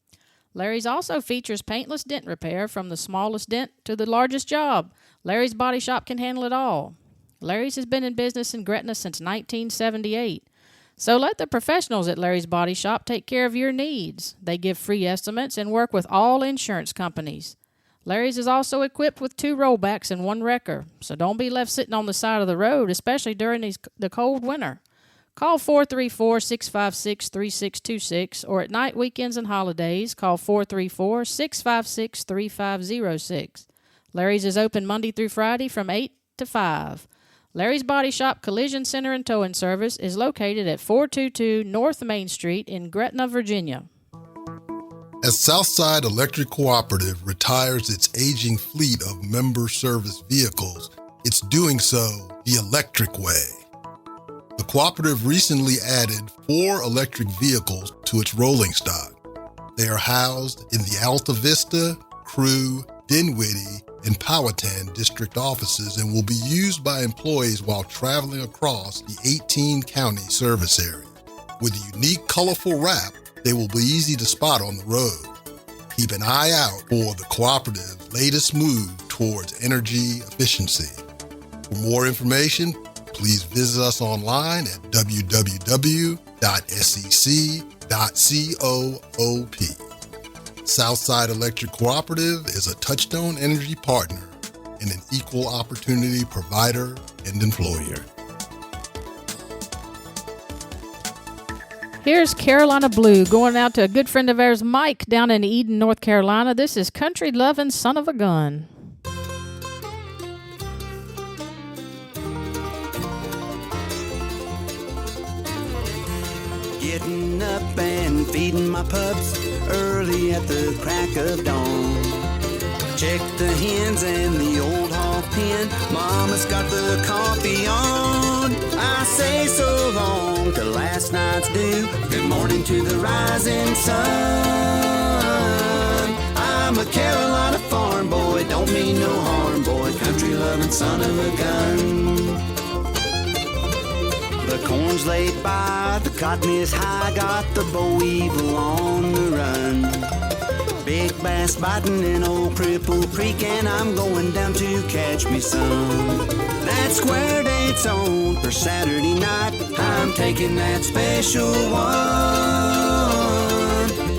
Larry's also features paintless dent repair from the smallest dent to the largest job. Larry's Body Shop can handle it all. Larry's has been in business in Gretna since 1978. So let the professionals at Larry's Body Shop take care of your needs. They give free estimates and work with all insurance companies. Larry's is also equipped with 2 rollbacks and 1 wrecker, so don't be left sitting on the side of the road, especially during the cold winter. Call 434-656-3626, or at night, weekends, and holidays, call 434-656-3506. Larry's is open Monday through Friday from 8 to 5. Larry's Body Shop Collision Center and Towing Service is located at 422 North Main Street in Gretna, Virginia. As Southside Electric Cooperative retires its aging fleet of member service vehicles, it's doing so the electric way. The cooperative recently added 4 electric vehicles to its rolling stock. They are housed in the Alta Vista, Crew, Dinwiddie, and Powhatan district offices and will be used by employees while traveling across the 18-county service area. With a unique, colorful wrap, they will be easy to spot on the road. Keep an eye out for the cooperative's latest move towards energy efficiency. For more information, please visit us online at www.sec.coop. Southside Electric Cooperative is a Touchstone Energy partner and an equal opportunity provider and employer. Here's Carolina Blue going out to a good friend of ours, Mike, down in Eden, North Carolina. This is Country Lovin' Son of a Gun. Getting up and feeding my pups early at the crack of dawn. Check the hens and the old hog pen. Mama's got the coffee on. I say so long to last night's dew. Good morning to the rising sun. I'm a Carolina farm boy, don't mean no harm, boy. Country loving son of a gun. The corn's laid by, the cotton is high, got the boll weevil on the run. big bass biting in old Cripple Creek, and I'm going down to catch me some. That square date's on for Saturday night. I'm taking that special one.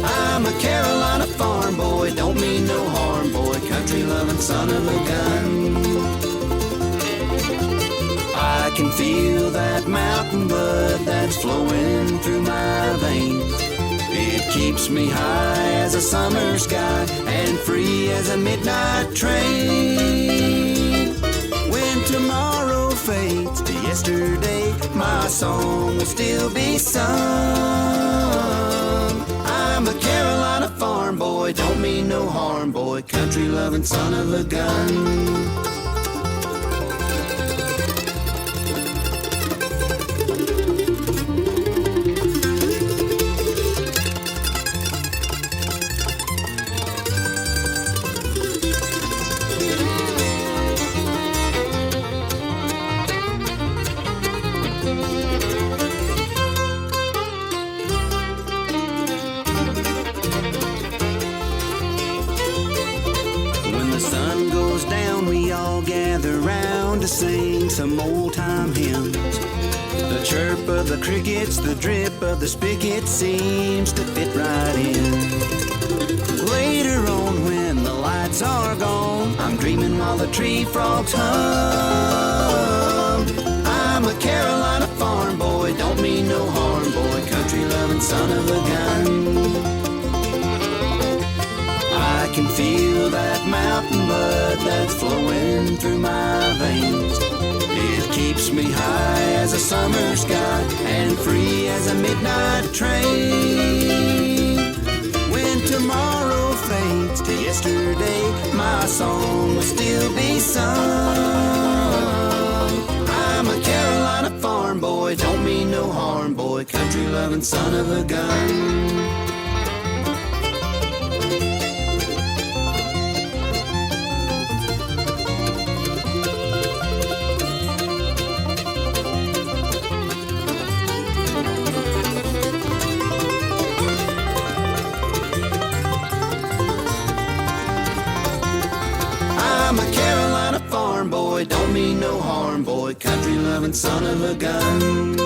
I'm a Carolina farm boy, don't mean no harm, boy, country loving son of a gun. I can feel that mountain blood that's flowing through my veins. It keeps me high as a summer sky and free as a midnight train. When tomorrow fades to yesterday, my song will still be sung. I'm a Carolina farm boy, don't mean no harm, boy, country loving son of a gun. To sing some old-time hymns. The chirp of the crickets, the drip of the spigot seems to fit right in. Later on when the lights are gone, I'm dreaming while the tree frogs hum. I'm a Carolina farm boy, don't mean no harm, boy, country loving son of a gun. I can feel that mountain blood that's flowing through my veins. It keeps me high as a summer sky and free as a midnight train. When tomorrow fades to yesterday, my song will still be sung. I'm a Carolina farm boy, don't mean no harm, boy, country loving son of a gun. I'm a Carolina farm boy, don't mean no harm, boy, country loving son of a gun.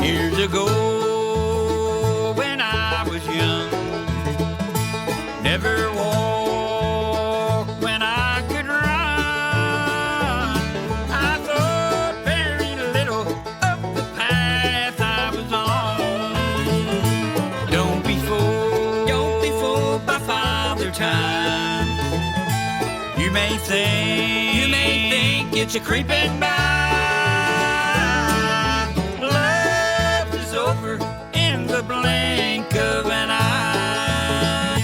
Years ago, when I was young, never walked when I could run. I thought very little of the path I was on. Don't be fooled by Father Time. You may think it's a creeping by. Over in the blink of an eye.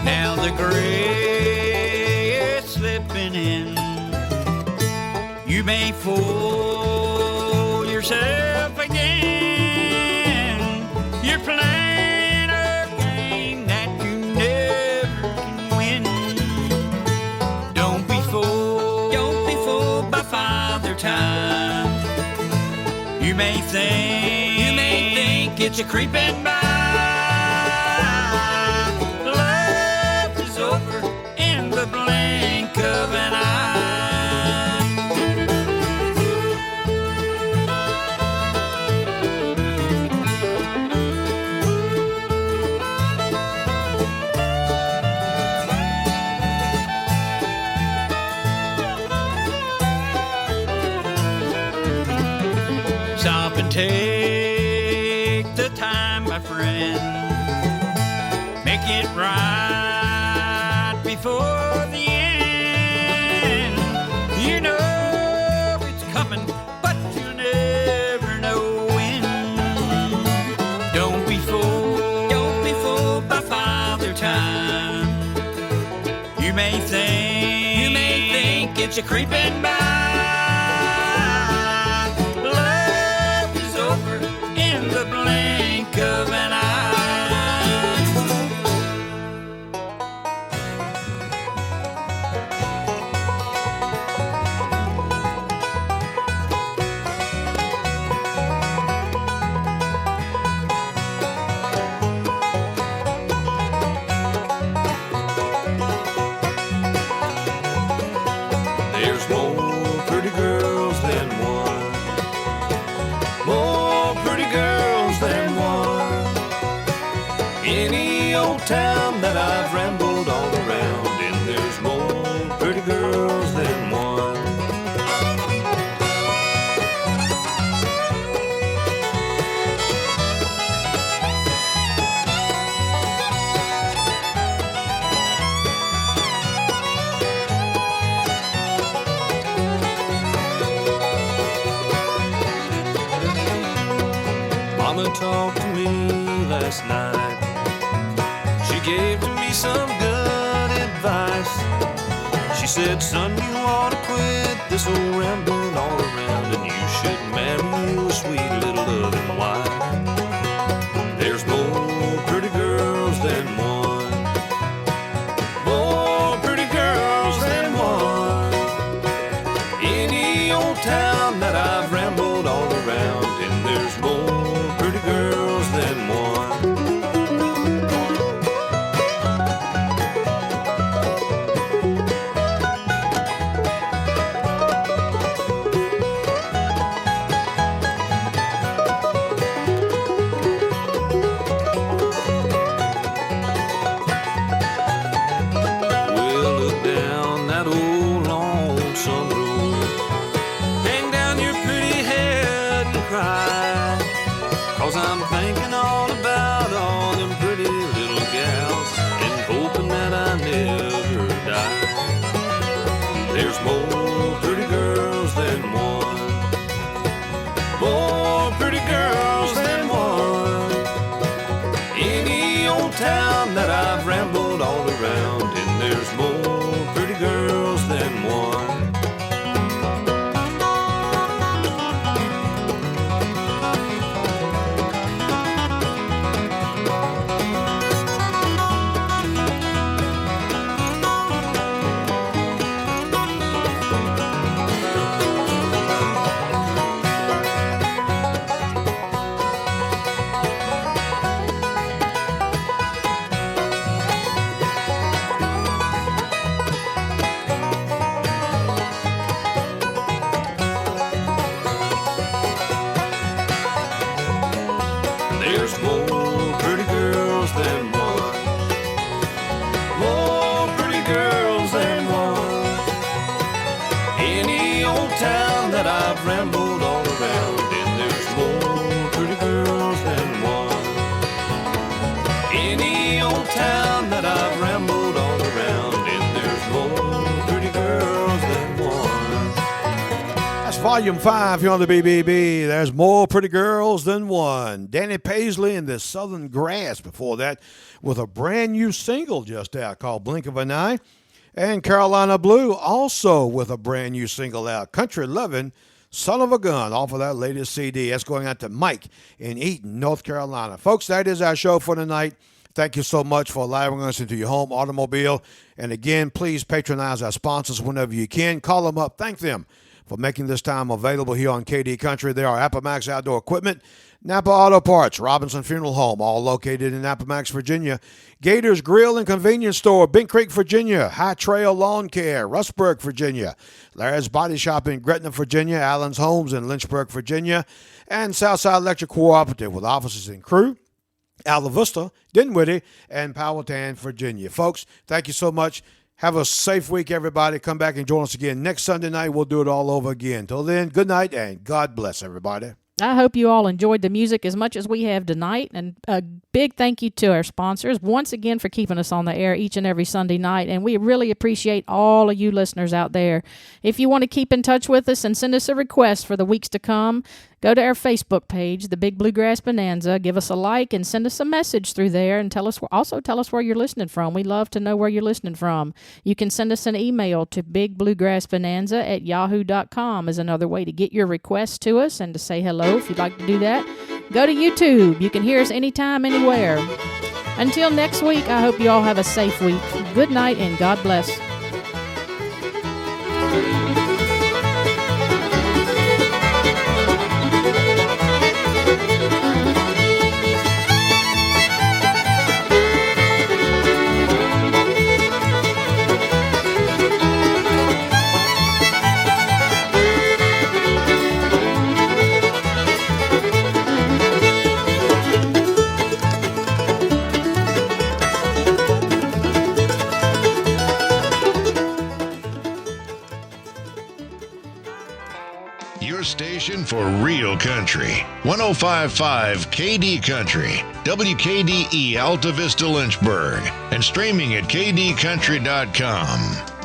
Now the gray is slipping in. You may fool yourself again. You're playing a game that you never can win. Don't be fooled by Father Time. You may think it's a creeping by. Love is over in the blink of an eye. Stop and take the time, my friend. Make it right before the end. You know it's a creeping by. Love is over in the blink of an eye. There's more pretty girls than one. More pretty girls than one. Any old town that I've rambled all around, and there's more pretty girls than one. Mama talked to me last night. She gave to me some good advice. She said, son, you ought to quit this old rambling all around, and you should marry a sweet little loving wife. There's more pretty girls than one. More pretty girls than one. Any old town that I've rambled all around, and there's more pretty girls than one. Well, look down that old lonesome road. Hang down your pretty head and cry, 'cause I'm thinking all about all them pretty little gals, and hoping that I never die. There's more pretty girls than one. More pretty girls than one. Any old town that I've rambled all around, and there's more pretty girls than one. There's more pretty girls than one. More pretty girls than one. Any old town that I've rambled all around, and there's more pretty girls than one. Any old town that I've rambled all around, and there's more pretty girls than one. That's volume 5 here on the BBB. There's more pretty girls than one. Danny Paisley and the Southern Grass before that with a brand new single just out called Blink of an Eye. And Carolina Blue also with a brand new single out, Country Lovin', Son of a Gun, off of that latest CD. That's going out to Mike in Eaton, North Carolina. Folks, that is our show for tonight. Thank you so much for allowing us into your home automobile. And again, please patronize our sponsors whenever you can. Call them up. Thank them for making this time available here on KD Country. They are Appomax Outdoor Equipment, Napa Auto Parts, Robinson Funeral Home, all located in Appomax, Virginia. Gators Grill and Convenience Store, Big Creek, Virginia. High Trail Lawn Care, Rustburg, Virginia. Larry's Body Shop in Gretna, Virginia. Allen's Homes in Lynchburg, Virginia. And Southside Electric Cooperative with offices in Crewe, Alta Vista, Dinwiddie, and Powhatan, Virginia. Folks, thank you so much. Have a safe week, everybody. Come back and join us again next Sunday night. We'll do it all over again. Till then, good night and God bless everybody. I hope you all enjoyed the music as much as we have tonight. And a big thank you to our sponsors once again for keeping us on the air each and every Sunday night. And we really appreciate all of you listeners out there. If you want to keep in touch with us and send us a request for the weeks to come, go to our Facebook page, The Big Bluegrass Bonanza. Give us a like and send us a message through there, and tell us where you're listening from. We love to know where you're listening from. You can send us an email to bigbluegrassbonanza@yahoo.com is another way to get your requests to us and to say hello if you'd like to do that. Go to YouTube. You can hear us anytime, anywhere. Until next week, I hope you all have a safe week. Good night and God bless. Station for real country. 105.5 KD Country, WKDE Alta Vista Lynchburg, and streaming at kdcountry.com.